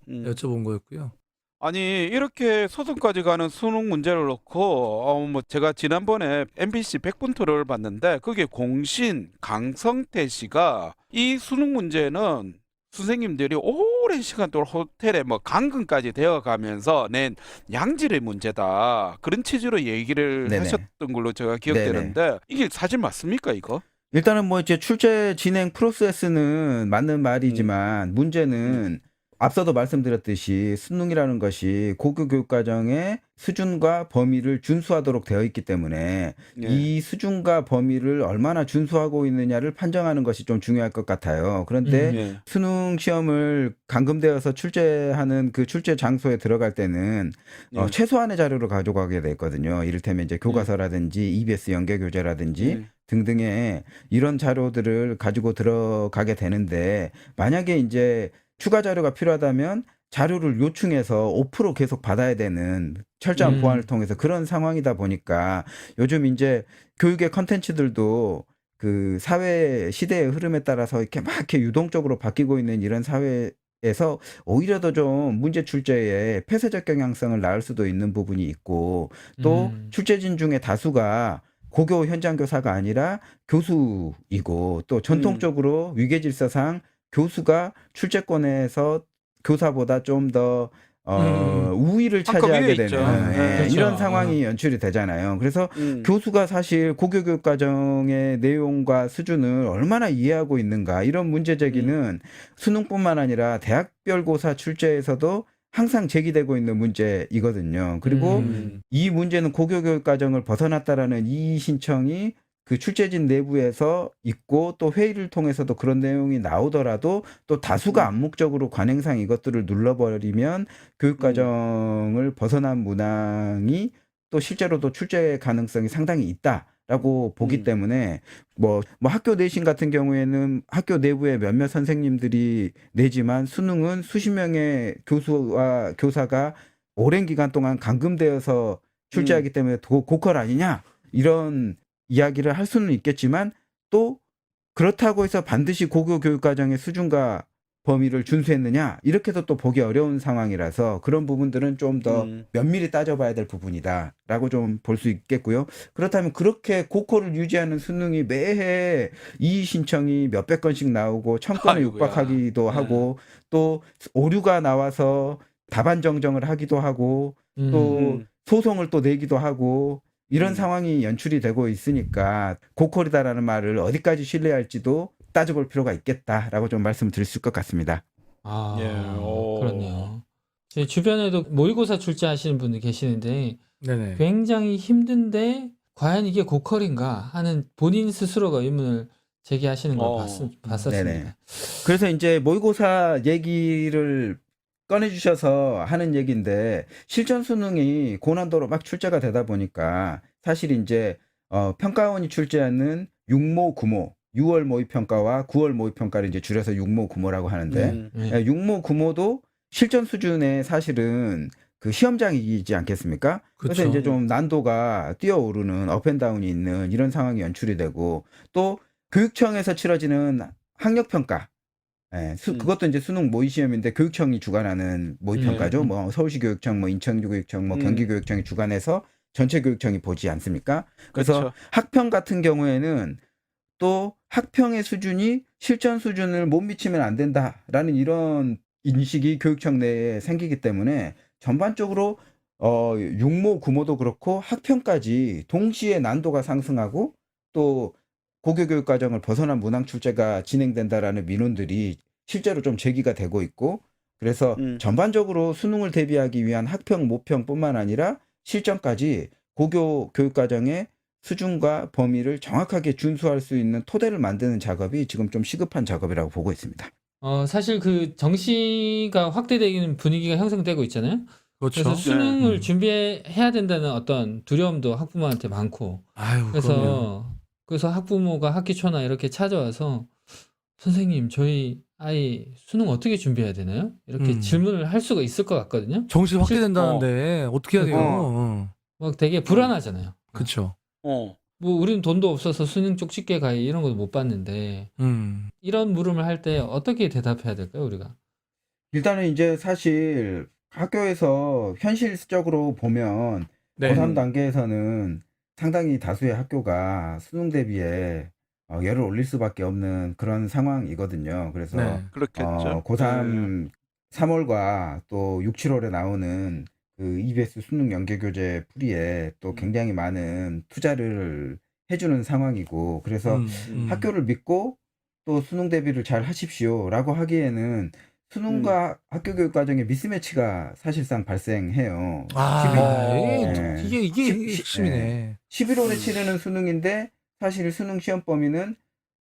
여쭤본 거였고요. 아니 이렇게 소송까지 가는 수능 문제를 놓고 뭐 제가 지난번에 MBC 100분 토론을 봤는데 그게 공신 강성태 씨가 이 수능 문제는 선생님들이 오랜 시간 동안 호텔에 뭐 감금까지 되어가면서 낸 양질의 문제다 그런 취지로 얘기를 네네. 하셨던 걸로 제가 기억되는데 이게 사실 맞습니까 이거? 일단은 뭐 이제 출제 진행 프로세스는 맞는 말이지만 문제는 앞서도 말씀드렸듯이 수능이라는 것이 고교 교육과정의 수준과 범위를 준수하도록 되어 있기 때문에 예. 이 수준과 범위를 얼마나 준수하고 있느냐를 판정하는 것이 좀 중요할 것 같아요. 그런데 예. 수능 시험을 감금되어서 출제하는 그 출제 장소에 들어갈 때는 예. 최소한의 자료를 가져가게 되거든요. 이를테면 이제 교과서라든지 EBS 연계 교재라든지 예. 등등의 이런 자료들을 가지고 들어가게 되는데 만약에 이제 추가 자료가 필요하다면 자료를 요청해서 5% 계속 받아야 되는 철저한 보안을 통해서 그런 상황이다 보니까 요즘 이제 교육의 컨텐츠들도 그 사회 시대의 흐름에 따라서 이렇게 막 이렇게 유동적으로 바뀌고 있는 이런 사회에서 오히려 더 좀 문제 출제에 폐쇄적 경향성을 낳을 수도 있는 부분이 있고 또 출제진 중에 다수가 고교 현장 교사가 아니라 교수이고 또 전통적으로 위계질서상 교수가 출제권에서 교사보다 좀 더 우위를 한컵 차지하게 위에 되는 있죠. 그렇죠. 이런 상황이 연출이 되잖아요. 그래서 교수가 사실 고교교육 과정의 내용과 수준을 얼마나 이해하고 있는가 이런 문제 제기는 수능뿐만 아니라 대학별고사 출제에서도 항상 제기되고 있는 문제이거든요. 그리고 이 문제는 고교교육 과정을 벗어났다라는 이의 신청이 그 출제진 내부에서 있고 또 회의를 통해서도 그런 내용이 나오더라도 또 다수가 암묵적으로 관행상 이것들을 눌러버리면 교육과정을 벗어난 문항이 또 실제로도 출제 가능성이 상당히 있다라고 보기 때문에 뭐 학교 내신 같은 경우에는 학교 내부에 몇몇 선생님들이 내지만 수능은 수십 명의 교수와 교사가 오랜 기간 동안 감금되어서 출제하기 때문에 고퀄 아니냐 이런 이야기를 할 수는 있겠지만 또 그렇다고 해서 반드시 고교 교육과정의 수준과 범위를 준수했느냐 이렇게도 또 보기 어려운 상황이라서 그런 부분들은 좀 더 면밀히 따져봐야 될 부분이다라고 좀 볼 수 있겠고요. 그렇다면 그렇게 고퀄을 유지하는 수능이 매해 이의 신청이 몇백 건씩 나오고 1000건에 육박하기도 하고 또 오류가 나와서 답안 정정을 하기도 하고 또 소송을 또 내기도 하고 이런 상황이 연출이 되고 있으니까 고퀄이다라는 말을 어디까지 신뢰할지도 따져볼 필요가 있겠다라고 좀 말씀드릴 수 있을 것 같습니다. 그렇네요. 제 주변에도 모의고사 출제하시는 분들 계시는데 네네. 굉장히 힘든데 과연 이게 고퀄인가 하는 본인 스스로가 의문을 제기하시는 걸 봤었습니다. 네네. 그래서 이제 모의고사 얘기를 꺼내주셔서 하는 얘기인데 실전 수능이 고난도로 막 출제가 되다 보니까 사실 이제 평가원이 출제하는 6모, 9모, 6월 모의평가와 9월 모의평가를 이제 줄여서 6모, 9모라고 하는데 6모, 9모도 실전 수준의 사실은 그 시험장이지 않겠습니까? 그래서 그쵸. 이제 좀 난도가 뛰어오르는 업앤다운이 있는 이런 상황이 연출이 되고 또 교육청에서 치러지는 학력평가 예, 그것도 이제 수능 모의 시험인데 교육청이 주관하는 모의 평가죠. 뭐 서울시 교육청, 뭐 인천교 교육청, 뭐 경기 교육청이 주관해서 전체 교육청이 보지 않습니까? 그래서 그렇죠. 학평 같은 경우에는 또 학평의 수준이 실전 수준을 못 미치면 안 된다라는 이런 인식이 교육청 내에 생기기 때문에 전반적으로 육모, 구모도 그렇고 학평까지 동시에 난도가 상승하고 또 고교교육 과정을 벗어난 문항 출제가 진행된다라는 민원들이 실제로 좀 제기가 되고 있고 그래서 전반적으로 수능을 대비하기 위한 학평, 모평뿐만 아니라 실전까지 고교 교육 과정의 수준과 범위를 정확하게 준수할 수 있는 토대를 만드는 작업이 지금 좀 시급한 작업이라고 보고 있습니다. 사실 그 정시가 확대되는 분위기가 형성되고 있잖아요. 그렇죠. 그래서 수능을 음. 준비해야 된다는 어떤 두려움도 학부모한테 많고. 아유, 그럼요. 그래서 학부모가 학기 초나 이렇게 찾아와서 선생님, 저희 아이 수능 어떻게 준비해야 되나요? 이렇게 질문을 할 수가 있을 것 같거든요. 정시 확대된다는데 어떻게 해야 돼요? 막 되게 불안하잖아요. 그렇죠. 어. 뭐 우리는 돈도 없어서 수능 쪽 쉽게 가요 이런 것도 못 봤는데 이런 물음을 할 때 어떻게 대답해야 될까요, 우리가? 일단은 이제 사실 학교에서 현실적으로 보면 네. 고3 단계에서는 상당히 다수의 학교가 수능 대비에 열을 올릴 수밖에 없는 그런 상황이거든요. 그래서 네. 그렇겠죠. 고3 3월과 또 6, 7월에 나오는 그 EBS 수능 연계교재 풀이에 또 굉장히 많은 투자를 해주는 상황이고 그래서 학교를 믿고 또 수능 대비를 잘 하십시오라고 하기에는 수능과 학교 교육 과정의 미스매치가 사실상 발생해요. 이게 핵심이네. 11월에 치르는 수능인데 사실 수능 시험 범위는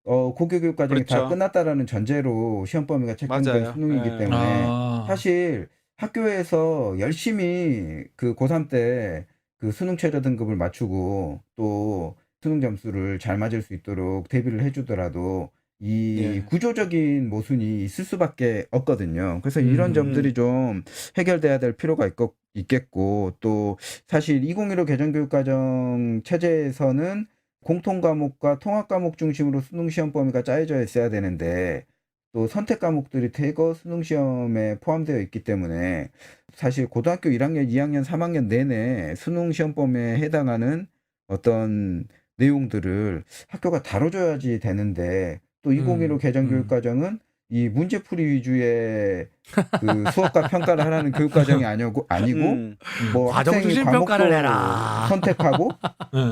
고교 교육 과정이 다 그렇죠. 끝났다라는 전제로 시험 범위가 책정된 맞아요. 수능이기 예. 때문에 사실 학교에서 열심히 그 고3 때 그 수능 최저 등급을 맞추고 또 수능 점수를 잘 맞을 수 있도록 대비를 해주더라도 이 구조적인 모순이 있을 수밖에 없거든요. 그래서 이런 점들이 좀 해결돼야 될 필요가 있겠고 또 사실 2015 개정교육과정 체제에서는 공통 과목과 통합 과목 중심으로 수능 시험 범위가 짜여져 있어야 되는데 또 선택 과목들이 대거 수능 시험에 포함되어 있기 때문에 사실 고등학교 1학년, 2학년, 3학년 내내 수능 시험 범위에 해당하는 어떤 내용들을 학교가 다뤄줘야지 되는데 또 2015 개정교육과정은 이 문제풀이 위주의 그 수업과 평가를 하라는 교육과정이 아니고 뭐 과정 학생이 중심 과목도 평가를 해라. 선택하고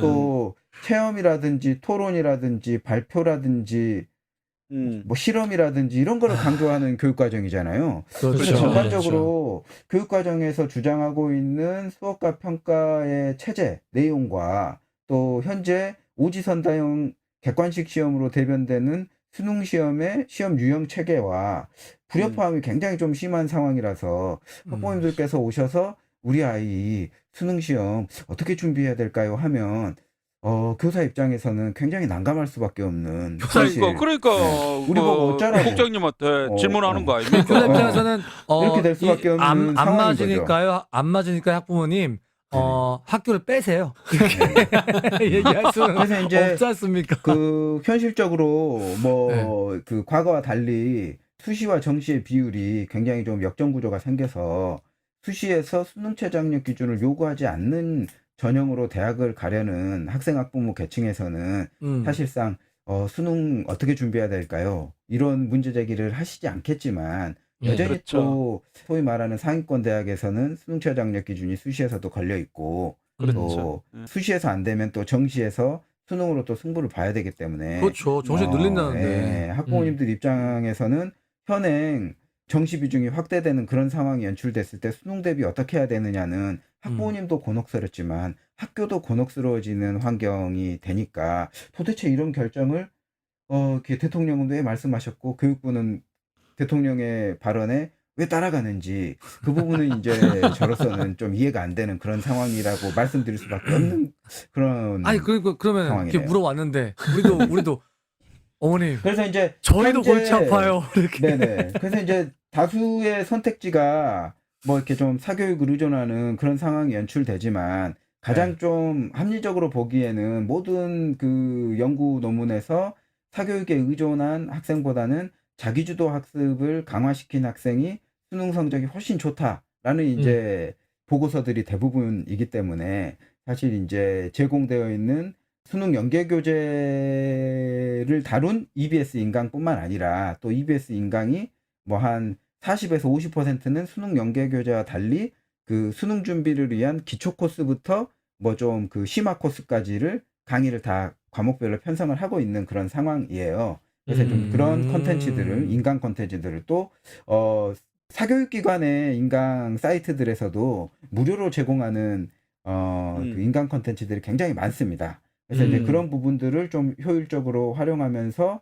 또 체험이라든지 토론이라든지 발표라든지 뭐 실험이라든지 이런 거를 강조하는 교육과정이잖아요. 그래서 그렇죠. 전반적으로 교육과정에서 주장하고 있는 수업과 평가의 체제, 내용과 또 현재 오지선다형 객관식 시험으로 대변되는 수능 시험의 시험 유형 체계와 불협화음이 굉장히 좀 심한 상황이라서 학부모님들께서 오셔서 우리 아이 수능 시험 어떻게 준비해야 될까요? 하면 교사 입장에서는 굉장히 난감할 수밖에 없는 사실. 그러니까 우리 보고 어쩌라고 국장님한테 질문하는 거 아닙니까? 교사 입장에서는 이렇게 될 수밖에 없는 안 상황인 맞으니까요. 안 맞으니까 학부모님 학교를 빼세요. 이렇게 얘기할 수는 그래서 이제 없지 않습니까? 그 현실적으로 뭐 그 과거와 달리 수시와 정시의 비율이 굉장히 좀 역전 구조가 생겨서 수시에서 수능 최저학력 기준을 요구하지 않는 전형으로 대학을 가려는 학생 학부모 계층에서는 사실상 수능 어떻게 준비해야 될까요? 이런 문제 제기를 하시지 않겠지만 여전히 그렇죠. 또 소위 말하는 상위권 대학에서는 수능 최저학력 기준이 수시에서도 걸려 있고 또 수시에서 안 되면 또 정시에서 수능으로 또 승부를 봐야 되기 때문에 그렇죠. 정시 늘린다는데. 학부모님들 입장에서는 현행 정시 비중이 확대되는 그런 상황이 연출됐을 때 수능 대비 어떻게 해야 되느냐는 학부모님도 곤혹스럽지만 학교도 곤혹스러워지는 환경이 되니까 도대체 이런 결정을 대통령은 왜 말씀하셨고 교육부는 대통령의 발언에 왜 따라가는지 그 부분은 이제 저로서는 좀 이해가 안 되는 그런 상황이라고 말씀드릴 수밖에 없는 그런 아니 그러면 상황이네요. 이렇게 물어봤는데 우리도 어머님 그래서 이제 저희도 현재- 골치 아파요. 이렇게. 네네. 그래서 이제 다수의 선택지가 뭐 이렇게 좀 사교육을 의존하는 그런 상황이 연출되지만 가장 좀 합리적으로 보기에는 모든 그 연구 논문에서 사교육에 의존한 학생보다는 자기주도 학습을 강화시킨 학생이 수능 성적이 훨씬 좋다라는 이제 보고서들이 대부분이기 때문에 사실 이제 제공되어 있는 수능 연계 교재를 다룬 EBS 인강뿐만 아니라 또 EBS 인강이 뭐 한 40에서 50%는 수능 연계 교재와 달리 그 수능 준비를 위한 기초 코스부터 뭐 좀 그 심화 코스까지를 강의를 다 과목별로 편성을 하고 있는 그런 상황이에요. 그래서 좀 그런 콘텐츠들을 인강 콘텐츠들을 또 사교육기관의 인강 사이트들에서도 무료로 제공하는 그 인강 콘텐츠들이 굉장히 많습니다. 그래서 이제 그런 부분들을 좀 효율적으로 활용하면서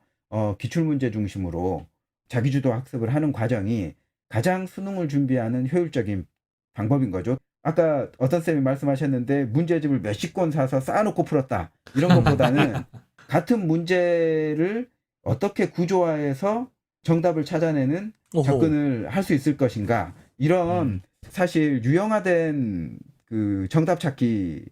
기출문제 중심으로 자기주도 학습을 하는 과정이 가장 수능을 준비하는 효율적인 방법인 거죠. 아까 어떤 쌤이 말씀하셨는데 문제집을 몇십 권 사서 쌓아놓고 풀었다. 이런 것보다는 같은 문제를 어떻게 구조화해서 정답을 찾아내는 접근을 할 수 있을 것인가. 이런 사실 유형화된 그 정답 찾기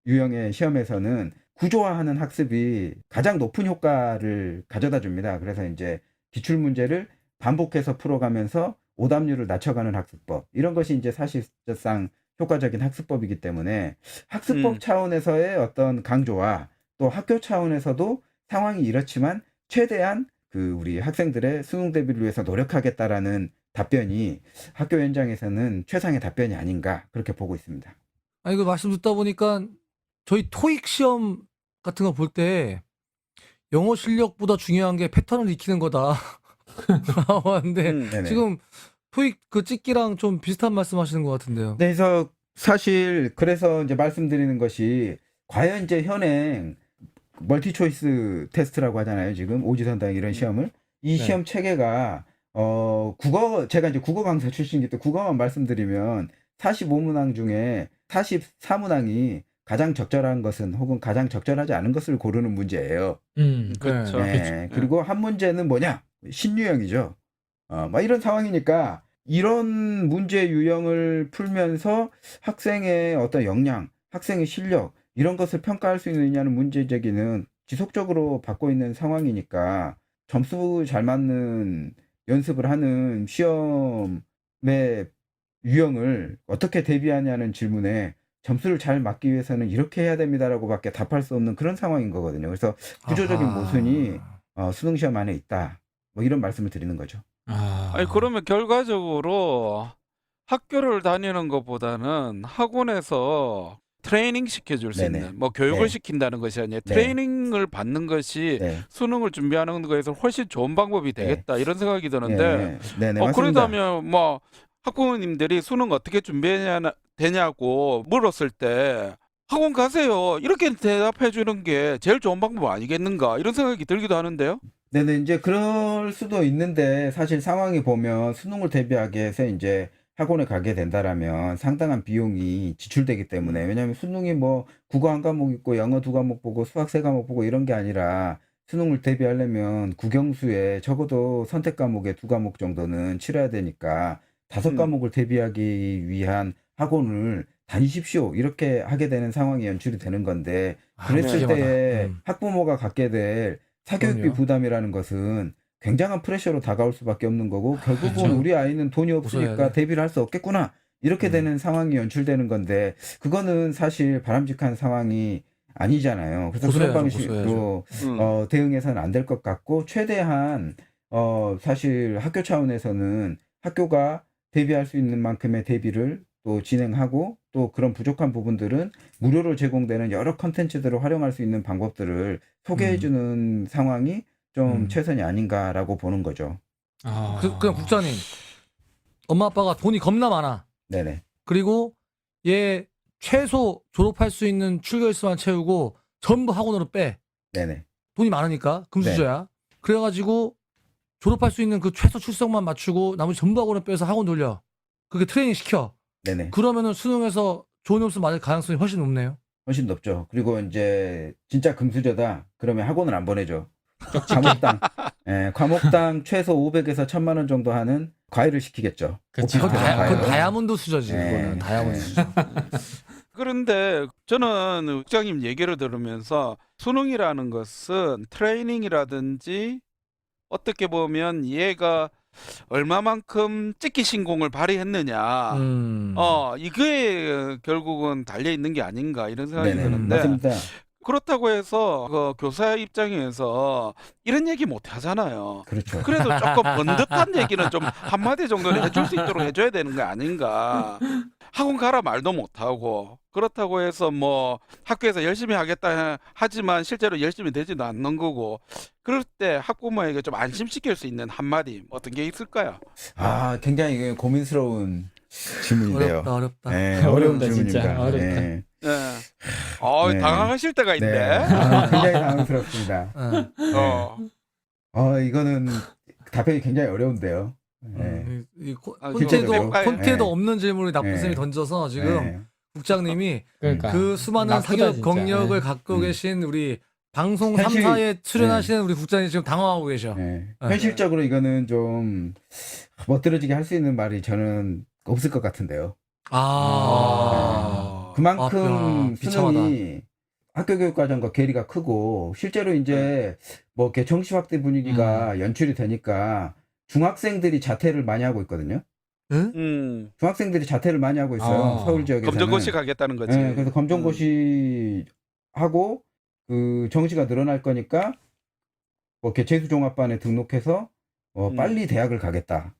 유형의 시험에서는 구조화하는 학습이 가장 높은 효과를 가져다 줍니다. 그래서 이제 기출 문제를 반복해서 풀어가면서 오답률을 낮춰가는 학습법. 이런 것이 이제 사실상 효과적인 학습법이기 때문에 학습법 차원에서의 어떤 강조와 또 학교 차원에서도 상황이 이렇지만 최대한 그 우리 학생들의 수능 대비를 위해서 노력하겠다라는 답변이 학교 현장에서는 최상의 답변이 아닌가 그렇게 보고 있습니다. 아니 그 말씀 듣다 보니까 저희 토익 시험 같은 거 볼 때 영어 실력보다 중요한 게 패턴을 익히는 거다. 나왔는데 지금 토익 그 찍기랑 좀 비슷한 말씀하시는 것 같은데요. 네, 그래서 사실 그래서 이제 말씀드리는 것이 과연 이제 현행 멀티 초이스 테스트라고 하잖아요. 지금 오지선당 이런 시험을 이 시험 체계가 국어 제가 이제 국어 강사 출신이기 때문에 국어만 말씀드리면 45문항 중에 44문항이 가장 적절한 것은 혹은 가장 적절하지 않은 것을 고르는 문제예요. 그렇죠. 네. 그리고 한 문제는 뭐냐? 신유형이죠. 막 이런 상황이니까 이런 문제 유형을 풀면서 학생의 어떤 역량, 학생의 실력 이런 것을 평가할 수 있느냐는 문제 제기는 지속적으로 받고 있는 상황이니까 점수 잘 맞는 연습을 하는 시험의 유형을 어떻게 대비하냐는 질문에 점수를 잘 맞기 위해서는 이렇게 해야 됩니다라고밖에 답할 수 없는 그런 상황인 거거든요. 그래서 구조적인 모순이 수능 시험 안에 있다. 뭐 이런 말씀을 드리는 거죠. 아니 그러면 결과적으로 학교를 다니는 것보다는 학원에서 트레이닝 시켜줄 수 네네. 있는 뭐 교육을 네. 시킨다는 것이 아니라 네. 트레이닝을 받는 것이 네. 수능을 준비하는 거에서 훨씬 좋은 방법이 되겠다 이런 생각이 드는데 네네, 맞습니다. 그러다면 뭐 학부모님들이 수능 어떻게 되냐고 물었을 때 학원 가세요 이렇게 대답해 주는 게 제일 좋은 방법 아니겠는가 이런 생각이 들기도 하는데요. 네네, 이제 그럴 수도 있는데 사실 상황이 보면 수능을 대비하기 위해서 이제 학원에 가게 된다라면 상당한 비용이 지출되기 때문에 왜냐하면 수능이 뭐 국어 한 과목 있고 영어 2과목 보고 수학 3과목 보고 이런 게 아니라 수능을 대비하려면 국영수에 적어도 선택 과목에 2과목 정도는 치러야 되니까 5과목을 대비하기 위한 학원을 다니십시오 이렇게 하게 되는 상황이 연출이 되는 건데 그랬을 때에 학부모가 갖게 될 사교육비 그럼요. 부담이라는 것은 굉장한 프레셔로 다가올 수밖에 없는 거고 결국은 그렇죠. 우리 아이는 돈이 웃어야 없으니까 돼. 대비를 할 수 없겠구나 이렇게 되는 상황이 연출되는 건데 그거는 사실 바람직한 상황이 아니잖아요. 그래서 그런 방식으로 대응해서는 안 될 것 같고 최대한 사실 학교 차원에서는 학교가 대비할 수 있는 만큼의 대비를 또 진행하고 또 그런 부족한 부분들은 무료로 제공되는 여러 컨텐츠들을 활용할 수 있는 방법들을 소개해주는 상황이 좀 최선이 아닌가라고 보는 거죠. 그냥 국장님, 엄마 아빠가 돈이 겁나 많아. 네네. 그리고 얘 최소 졸업할 수 있는 출결수만 채우고 전부 학원으로 빼. 네네. 돈이 많으니까 금수저야. 그래가지고 졸업할 수 있는 그 최소 출석만 맞추고 나머지 전부 학원을 빼서 학원 돌려. 그게 트레이닝 시켜. 네네. 그러면은 수능에서 좋은 점수 맞을 가능성이 훨씬 높네요. 훨씬 높죠. 그리고 이제 진짜 금수저다. 그러면 학원을 안 보내죠. 과목당, 과목당 최소 500에서 1000만 원 정도 하는 과외를 시키겠죠. 그쵸. 그건 과외로. 다이아몬드 수저지. 그거는 다이아몬드 수저. 그런데 저는 국장님 얘기를 들으면서 수능이라는 것은 트레이닝이라든지 어떻게 보면 얘가 얼마만큼 찍기 신공을 발휘했느냐. 이게 결국은 달려 있는 게 아닌가 이런 생각이 네네. 드는데 맞습니다. 그렇다고 해서 그 교사 입장에서 이런 얘기 못 하잖아요. 그렇죠. 그래도 조금 번듯한 얘기는 좀 한마디 정도는 해줄 수 있도록 해줘야 되는 거 아닌가. 학원 가라 말도 못하고 그렇다고 해서 뭐 학교에서 열심히 하겠다 하지만 실제로 열심히 되지도 않는 거고 그럴 때 학부모에게 좀 안심시킬 수 있는 한마디 어떤 게 있을까요? 굉장히 이게 고민스러운 질문인데요. 어렵다. 네, 어려운 어렵다, 진짜. 질문입니다. 어렵다. 네. 네. 네. 당황하실 때가 있네. 네. 굉장히 당황스럽습니다. 이거는 답변이 굉장히 어려운데요. 네. 콘테도 네. 없는 질문을 나쁜 네. 쌤이 던져서 지금 네. 국장님이 그러니까 그 수많은 나쁘다, 사교육 진짜. 경력을 네. 갖고 계신 우리 방송 현실- 3사에 출연하시는 우리 국장님 지금 당황하고 계셔. 네. 현실적으로 이거는 좀 멋들어지게 할 수 있는 말이 저는 없을 것 같은데요. 그만큼 비참하다. 수능이 학교 교육 과정과 괴리가 크고 실제로 이제 뭐 이렇게 정시 확대 분위기가 연출이 되니까 중학생들이 자퇴를 많이 하고 있거든요. 중학생들이 자퇴를 많이 하고 있어요. 서울 지역에서는. 검정고시 가겠다는 거지. 네, 그래서 검정고시 하고 그 정시가 늘어날 거니까 뭐 이렇게 재수종합반에 등록해서 빨리 대학을 가겠다.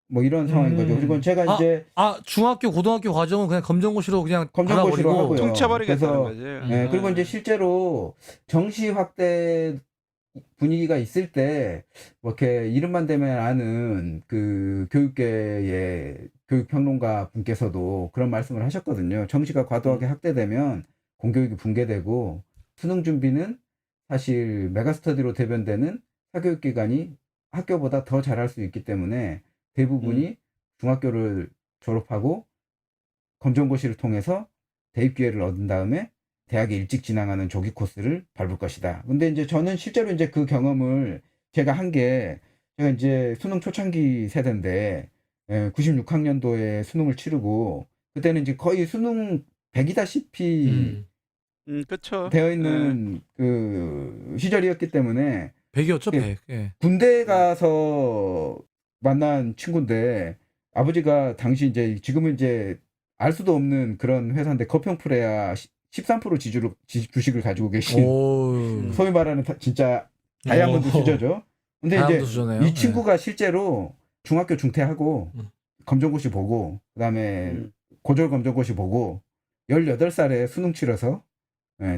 뭐 이런 상황인 거죠. 그리고 제가 이제 중학교 고등학교 과정은 그냥 검정고시로 그냥 검정고시로 받아버리고. 하고요. 퉁쳐버리겠다는 그래서 거지. 네, 그리고 이제 실제로 정시 확대 분위기가 있을 때 뭐 이렇게 이름만 대면 아는 그 교육계의 교육평론가 분께서도 그런 말씀을 하셨거든요. 정시가 과도하게 확대되면 공교육이 붕괴되고 수능 준비는 사실 메가스터디로 대변되는 사교육기관이 학교보다 더 잘할 수 있기 때문에 대부분이 중학교를 졸업하고 검정고시를 통해서 대입 기회를 얻은 다음에 대학에 일찍 진학하는 조기 코스를 밟을 것이다. 근데 이제 저는 실제로 이제 그 경험을 제가 한 게 제가 이제 수능 초창기 세대인데 96학년도에 수능을 치르고 그때는 이제 거의 수능 100이다시피 그렇죠. 되어 있는 그 시절이었기 때문에 100이었죠, 예. 100. 예. 군대 가서 만난 친구인데 아버지가 당시 이제 지금은 이제 알 수도 없는 그런 회사인데 거평프레아 13% 주식을 가지고 계신 소위 말하는 진짜 다이아몬드 수저죠. 근데 이제 다이아몬드 수저네요. 이 친구가 실제로 중학교 중퇴하고 검정고시 보고 그다음에 고졸 검정고시 보고 18살에 수능 치러서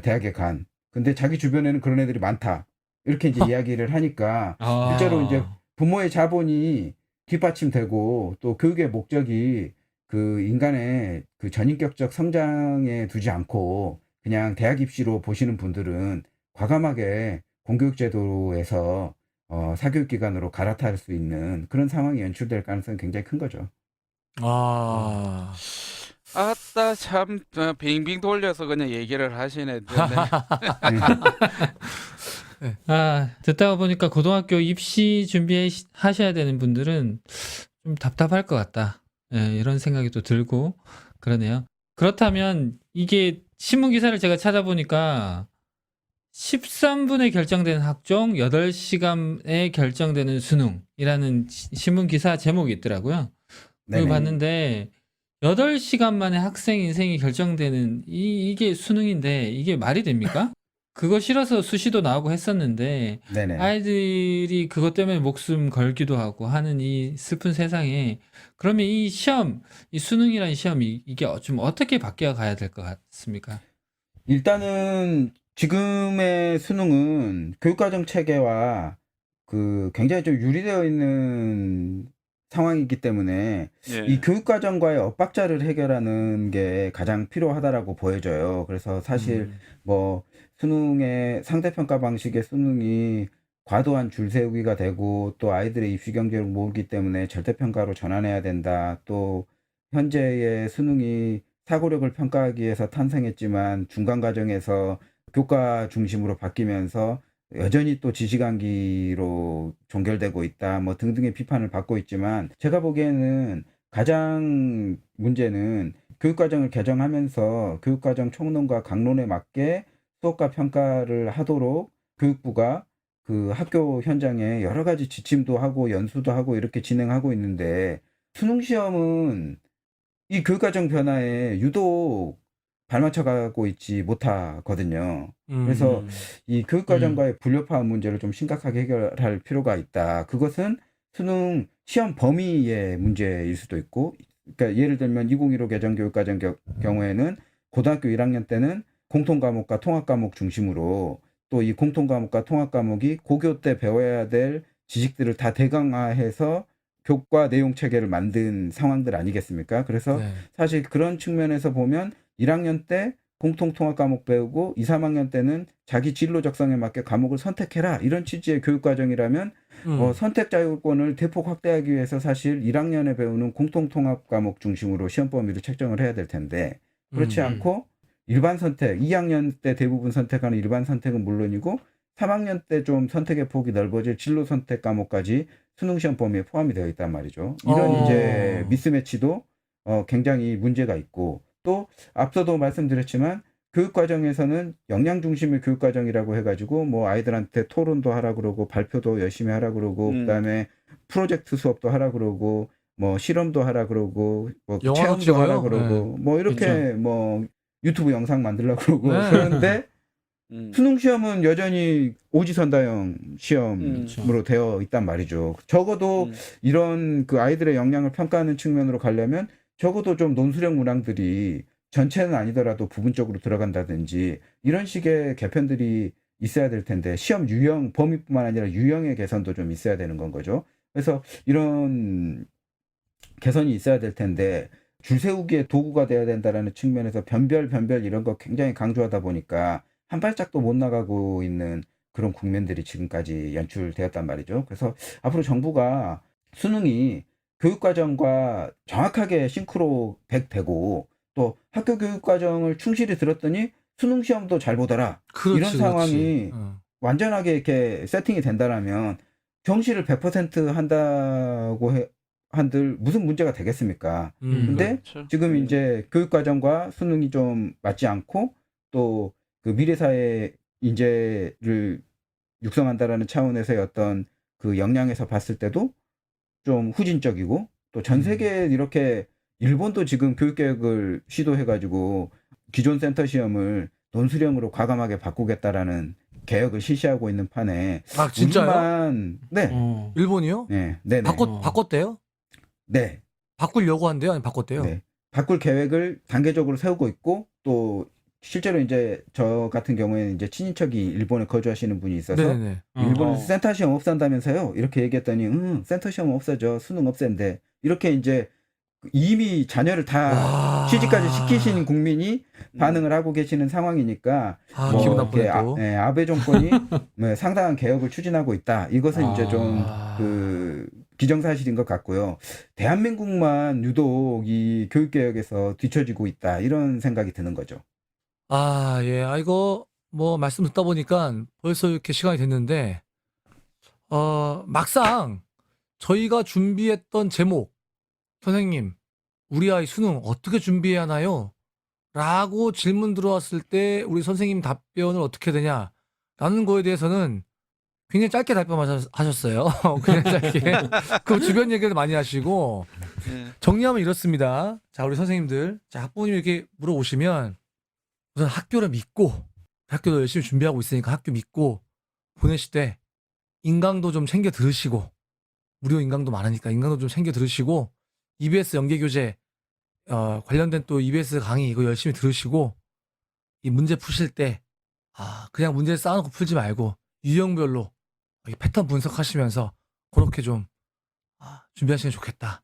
대학에 간. 근데 자기 주변에는 그런 애들이 많다. 이렇게 이제 이야기를 하니까 실제로 이제 부모의 자본이 뒷받침되고 또 교육의 목적이 그 인간의 그 전인격적 성장에 두지 않고 그냥 대학 입시로 보시는 분들은 과감하게 공교육제도에서 사교육기관으로 갈아탈 수 있는 그런 상황이 연출될 가능성이 굉장히 큰 거죠. 아따 참 빙빙 돌려서 그냥 얘기를 하시네. 듣다 보니까 고등학교 입시 준비하셔야 되는 분들은 좀 답답할 것 같다. 이런 생각이 또 들고 그러네요. 그렇다면 이게 신문 기사를 제가 찾아보니까 13분에 결정되는 학종, 8시간에 결정되는 수능이라는 신문 기사 제목이 있더라고요. 그거 봤는데 8시간 만에 학생 인생이 결정되는 이게 수능인데 이게 말이 됩니까? 그거 싫어서 수시도 나오고 했었는데 네네. 아이들이 그것 때문에 목숨 걸기도 하고 하는 이 슬픈 세상에 그러면 이 시험, 이 수능이라는 시험이 이게 좀 어떻게 바뀌어 가야 될 것 같습니까? 일단은 지금의 수능은 교육과정 체계와 그 굉장히 좀 유리되어 있는 상황이기 때문에 이 교육과정과의 엇박자를 해결하는 게 가장 필요하다라고 보여져요. 그래서 사실 뭐 수능의 상대평가 방식의 수능이 과도한 줄 세우기가 되고 또 아이들의 입시 경쟁을 모으기 때문에 절대평가로 전환해야 된다. 또 현재의 수능이 사고력을 평가하기 위해서 탄생했지만 중간 과정에서 교과 중심으로 바뀌면서 여전히 또 지시간기로 종결되고 있다. 뭐 등등의 비판을 받고 있지만 제가 보기에는 가장 문제는 교육과정을 개정하면서 교육과정 총론과 강론에 맞게 수업과 평가를 하도록 교육부가 그 학교 현장에 여러 가지 지침도 하고 연수도 하고 이렇게 진행하고 있는데 수능 시험은 이 교육과정 변화에 유독 발맞춰 가고 있지 못하거든요. 그래서 이 교육과정과의 불협화음 문제를 좀 심각하게 해결할 필요가 있다. 그것은 수능 시험 범위의 문제일 수도 있고, 그러니까 예를 들면 2015 개정 교육과정 경우에는 고등학교 1학년 때는 공통과목과 통합과목 중심으로 또 이 공통과목과 통합과목이 고교 때 배워야 될 지식들을 다 대강화해서 교과 내용 체계를 만든 상황들 아니겠습니까? 그래서 네. 사실 그런 측면에서 보면 1학년 때 공통 통합 과목 배우고 2, 3학년 때는 자기 진로 적성에 맞게 과목을 선택해라. 이런 취지의 교육 과정이라면 선택 자율권을 대폭 확대하기 위해서 사실 1학년에 배우는 공통 통합 과목 중심으로 시험 범위를 책정을 해야 될 텐데 그렇지 않고 일반 선택, 2학년 때 대부분 선택하는 일반 선택은 물론이고 3학년 때 좀 선택의 폭이 넓어질 진로 선택 과목까지 수능 시험 범위에 포함이 되어 있단 말이죠. 이런 이제 미스매치도 굉장히 문제가 있고 또 앞서도 말씀드렸지만 교육 과정에서는 역량 중심의 교육 과정이라고 해가지고 뭐 아이들한테 토론도 하라 그러고 발표도 열심히 하라 그러고 그다음에 프로젝트 수업도 하라 그러고 뭐 실험도 하라 그러고 뭐 영화도 체험도 하라 찍어요? 그러고 뭐 이렇게 그렇죠. 뭐 유튜브 영상 만들려고 그러고 네. 그런데 수능 시험은 여전히 오지선다형 시험으로 되어 있단 말이죠. 적어도 이런 그 아이들의 역량을 평가하는 측면으로 가려면 적어도 좀 논술형 문항들이 전체는 아니더라도 부분적으로 들어간다든지 이런 식의 개편들이 있어야 될 텐데 시험 유형 범위뿐만 아니라 유형의 개선도 좀 있어야 되는 건 거죠. 그래서 이런 개선이 있어야 될 텐데 줄 세우기의 도구가 돼야 된다라는 측면에서 변별 이런 거 굉장히 강조하다 보니까 한 발짝도 못 나가고 있는 그런 국면들이 지금까지 연출되었단 말이죠. 그래서 앞으로 정부가 수능이 교육과정과 정확하게 싱크로 되고 또 학교 교육과정을 충실히 들었더니 수능 시험도 잘 보더라. 이런 상황이 완전하게 이렇게 세팅이 된다라면 경시를 100% 한다고 한들 무슨 문제가 되겠습니까? 근데 그렇죠. 지금 이제 교육과정과 수능이 좀 맞지 않고 또 그 미래사회 인재를 육성한다라는 차원에서의 어떤 그 역량에서 봤을 때도 좀 후진적이고 또 전 세계에 이렇게 일본도 지금 교육개혁을 시도해가지고 기존 센터 시험을 논술형으로 과감하게 바꾸겠다라는 개혁을 실시하고 있는 판에 아 진짜요? 우리만 네, 일본이요? 네, 네, 네, 바꿨대요? 네, 바꾸려고 한대요? 아니 바꿨대요? 네. 바꿀 계획을 단계적으로 세우고 있고 또 실제로 이제 저 같은 경우에는 이제 친인척이 일본에 거주하시는 분이 있어서 네네네. 일본에서 센터 시험 없앤다면서요? 이렇게 얘기했더니 센터 시험 없애죠. 수능 없앤대. 이렇게 이제 이미 자녀를 다 와. 취직까지 시키신 국민이 반응을 하고 계시는 상황이니까 아 뭐 기분 이렇게 나쁘네 또. 아베 정권이 뭐 상당한 개혁을 추진하고 있다. 이것은 이제 좀 아. 그 기정사실인 것 같고요. 대한민국만 유독 이 교육개혁에서 뒤처지고 있다. 이런 생각이 드는 거죠. 아 예. 아 이거 뭐 말씀 듣다 보니까 벌써 이렇게 시간이 됐는데 막상 저희가 준비했던 제목 "선생님 우리 아이 수능 어떻게 준비해야 하나요?" 라고 질문 들어왔을 때 우리 선생님 답변을 어떻게 해야 되냐라는 거에 대해서는 굉장히 짧게 답변하셨어요. 그냥 짧게. 그 주변 얘기를 많이 하시고 정리하면 이렇습니다. 자 우리 선생님들 자 학부모님이 이렇게 물어보시면 우선 학교를 믿고 학교도 열심히 준비하고 있으니까 학교 믿고 보내실 때 인강도 좀 챙겨 들으시고 무료 인강도 많으니까 인강도 좀 챙겨 들으시고 EBS 연계교재 관련된 또 EBS 강의 이거 열심히 들으시고 이 문제 푸실 때 그냥 문제 쌓아놓고 풀지 말고 유형별로 패턴 분석하시면서 그렇게 좀 준비하시면 좋겠다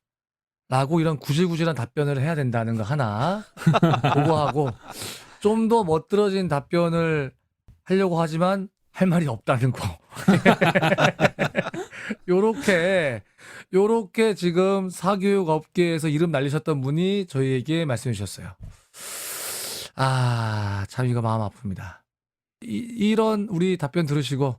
라고 이런 구질구질한 답변을 해야 된다는 거 하나 그거 하고 좀 더 멋들어진 답변을 하려고 하지만 할 말이 없다는 거. 요렇게 지금 사교육 업계에서 이름 날리셨던 분이 저희에게 말씀해 주셨어요. 참 이거 마음 아픕니다. 이런 우리 답변 들으시고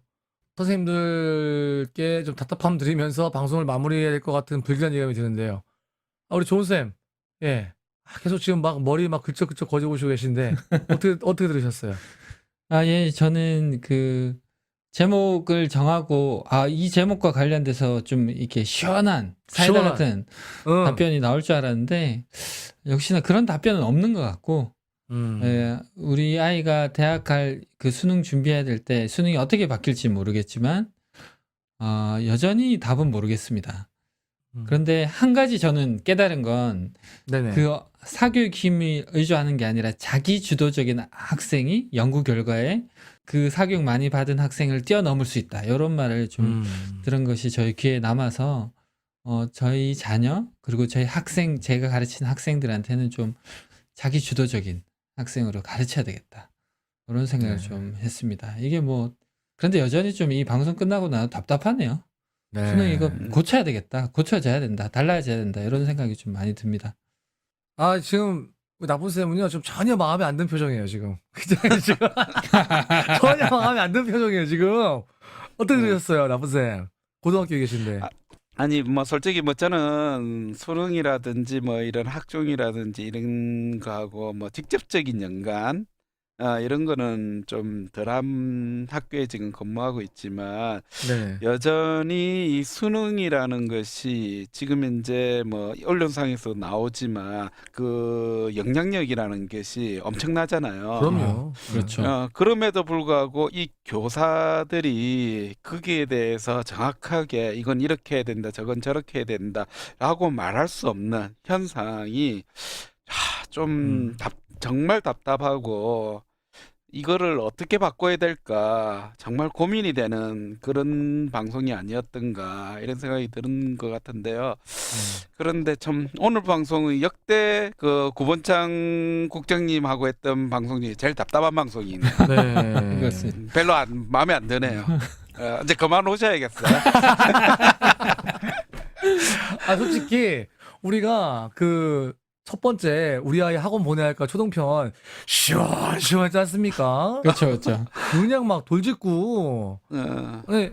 선생님들께 좀 답답함 드리면서 방송을 마무리해야 될 것 같은 불길한 예감이 드는데요. 우리 조은쌤, 예. 계속 지금 막 머리 막 글쩍글쩍 거저보시고 계신데 어떻게 들으셨어요? 예, 저는 그 제목을 정하고 이 제목과 관련돼서 좀 이렇게 시원한 사이다 시원한. 같은 응. 답변이 나올 줄 알았는데 역시나 그런 답변은 없는 것 같고 우리 아이가 대학 갈 그 수능 준비해야 될 때 수능이 어떻게 바뀔지 모르겠지만 여전히 답은 모르겠습니다. 그런데 한 가지 저는 깨달은 건 네네. 그 사교육 힘이 의존하는 게 아니라 자기 주도적인 학생이 연구 결과에 그 사교육 많이 받은 학생을 뛰어넘을 수 있다. 이런 말을 좀 들은 것이 저희 귀에 남아서 저희 자녀 그리고 저희 학생 제가 가르치는 학생들한테는 좀 자기 주도적인 학생으로 가르쳐야 되겠다. 그런 생각을 네. 좀 했습니다. 이게 뭐 그런데 여전히 좀 이 방송 끝나고 나서 답답하네요. 네. 수능 이거 고쳐야 되겠다. 고쳐져야 된다. 달라져야 된다. 이런 생각이 좀 많이 듭니다. 지금 나쁜 쌤은요 좀 전혀 마음에 안 든 표정이에요 지금. 그죠? 지금 전혀 마음에 안 든 표정이에요 지금. 어떻게 들으셨어요 나쁜 쌤? 고등학교에 계신데. 아니 뭐 솔직히 뭐 저는 수능이라든지 뭐 이런 학종이라든지 이런 거하고 뭐 직접적인 연관 이런 거는 좀 덜한 학교에 지금 근무하고 있지만 네. 여전히 이 수능이라는 것이 지금 현재 뭐 언론상에서 나오지만 그 영향력이라는 것이 엄청나잖아요. 그럼요. 그렇죠. 그럼에도 불구하고 이 교사들이 거기에 대해서 정확하게 이건 이렇게 해야 된다, 저건 저렇게 해야 된다라고 말할 수 없는 현상이 좀 정말 답답하고 이거를 어떻게 바꿔야 될까 정말 고민이 되는 그런 방송이 아니었던가 이런 생각이 드는 것 같은데요. 그런데 참 오늘 방송은 역대 그 구본창 국장님하고 했던 방송 중에 제일 답답한 방송이네요. 네. 그렇습니다. 별로 마음에 안 드네요. 이제 그만 오셔야겠어요. 솔직히 우리가 그 첫 번째 우리 아이 학원 보내야 할까 초등편 시원시원하지 않습니까? 그렇죠, 그렇죠. 그냥 막 돌직구. 어, 네.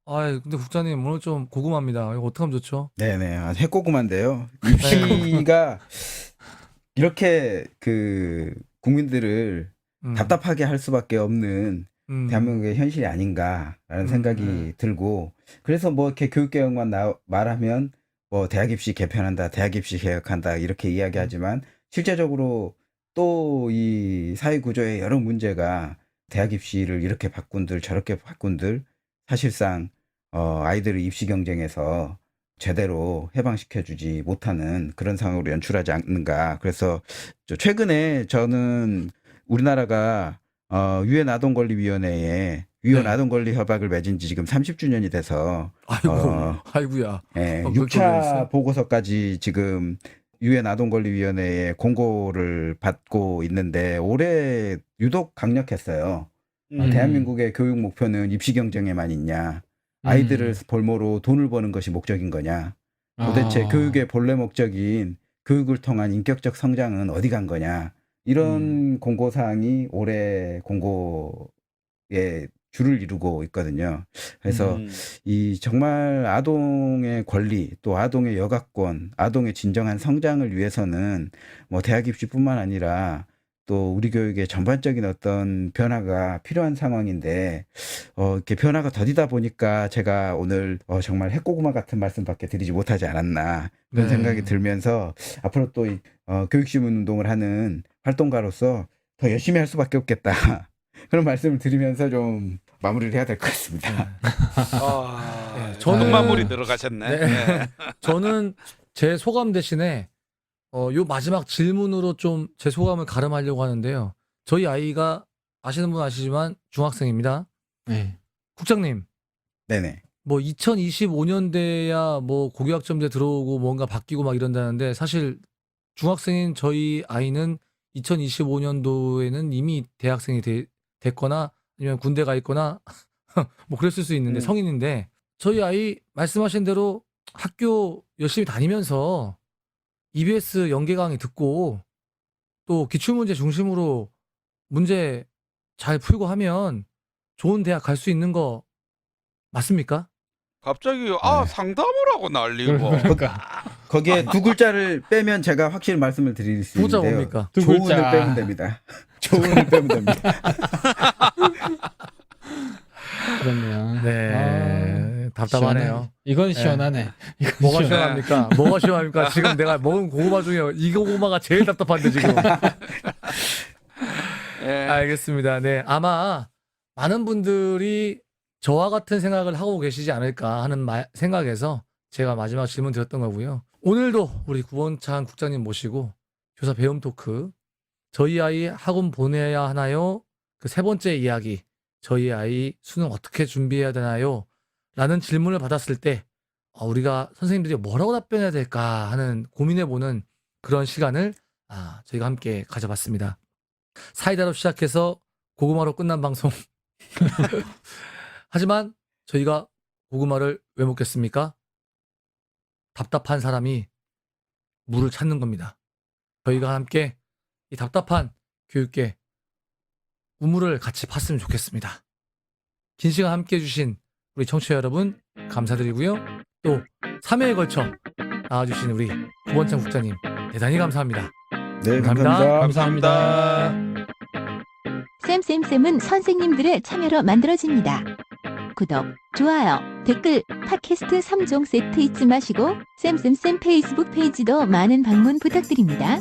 근데 국장님 오늘 좀 고구마입니다. 이거 어떻게 하면 좋죠? 네네. 해고구마인데요. 입시가 이렇게 그 국민들을 답답하게 할 수밖에 없는 대한민국의 현실이 아닌가라는 생각이 들고 그래서 뭐 이렇게 교육개혁만 말하면 뭐 대학 입시 개편한다, 대학 입시 개혁한다 이렇게 이야기하지만 실제적으로 또 이 사회 구조의 여러 문제가 대학 입시를 이렇게 바꾼들 저렇게 바꾼들 사실상 아이들을 입시 경쟁에서 제대로 해방시켜주지 못하는 그런 상황으로 연출하지 않는가. 그래서 최근에 저는 우리나라가 유엔 아동권리위원회에 유엔 네. 아동권리 협약을 맺은 지 지금 30주년이 돼서 아이고야. 6차 보고서까지 지금 유엔 아동권리위원회에 공고를 받고 있는데 올해 유독 강력했어요. 대한민국의 교육 목표는 입시 경쟁에만 있냐. 아이들을 볼모로 돈을 버는 것이 목적인 거냐. 도대체 교육의 본래 목적인 교육을 통한 인격적 성장은 어디 간 거냐. 이런 공고사항이 올해 공고에 줄을 이루고 있거든요. 그래서 이 정말 아동의 권리 또 아동의 여가권, 아동의 진정한 성장을 위해서는 뭐 대학 입시뿐만 아니라 또 우리 교육의 전반적인 어떤 변화가 필요한 상황인데 이렇게 변화가 더디다 보니까 제가 오늘 정말 해고구마 같은 말씀밖에 드리지 못하지 않았나 그런 생각이 들면서 앞으로 또 교육시민 운동을 하는 활동가로서 더 열심히 할 수밖에 없겠다. 그런 말씀을 드리면서 좀 마무리를 해야 될 것 같습니다. 저는 마무리 들어가셨네. 네. 저는 제 소감 대신에 요 마지막 질문으로 좀 제 소감을 가름하려고 하는데요. 저희 아이가 아시는 분 아시지만 중학생입니다. 네. 국장님, 네네. 뭐 2025년대야 뭐 고교학점제 들어오고 뭔가 바뀌고 막 이런다는데 사실 중학생인 저희 아이는 2025년도에는 이미 대학생이 됐거나 아니면 군대 가 있거나 뭐 그랬을 수 있는데 성인인데 저희 아이 말씀하신 대로 학교 열심히 다니면서 EBS 연계 강의 듣고 또 기출문제 중심으로 문제 잘 풀고 하면 좋은 대학 갈 수 있는 거 맞습니까? 갑자기 상담을 하고 난리고. 거기에 두 글자를 빼면 제가 확실히 말씀을 드릴 수 두 글자 있는데요. 뭡니까? 두 조은을 글자. 빼면 됩니다. 조은을 빼면 됩니다. 그렇네요. 네, 답답하네요. 이건 시원하네. 이건 뭐가 시원하네. 시원합니까? 뭐가 시원합니까? 지금 내가 먹은 고구마 중에 이 고구마가 제일 답답한데 지금. 예. 알겠습니다. 네, 아마 많은 분들이 저와 같은 생각을 하고 계시지 않을까 하는 생각에서 제가 마지막 질문 드렸던 거고요. 오늘도 우리 구원찬 국장님 모시고 교사 배움 토크, 저희 아이 학원 보내야 하나요? 그 세 번째 이야기, 저희 아이 수능 어떻게 준비해야 되나요? 라는 질문을 받았을 때 우리가 선생님들이 뭐라고 답변해야 될까 하는 고민해보는 그런 시간을 저희가 함께 가져봤습니다. 사이다로 시작해서 고구마로 끝난 방송. 하지만 저희가 고구마를 왜 먹겠습니까? 답답한 사람이 물을 찾는 겁니다. 저희가 함께 이 답답한 교육계 우물을 같이 팠으면 좋겠습니다. 긴 시간 함께 해주신 우리 청취자 여러분 감사드리고요. 또 3회에 걸쳐 나와주신 우리 구원찬 국장님 대단히 감사합니다. 네, 감사합니다. 감사합니다. 쌤쌤쌤은 선생님들의 참여로 만들어집니다. 구독, 좋아요, 댓글, 팟캐스트 3종 세트 잊지 마시고 쌤쌤쌤 페이스북 페이지도 많은 방문 부탁드립니다.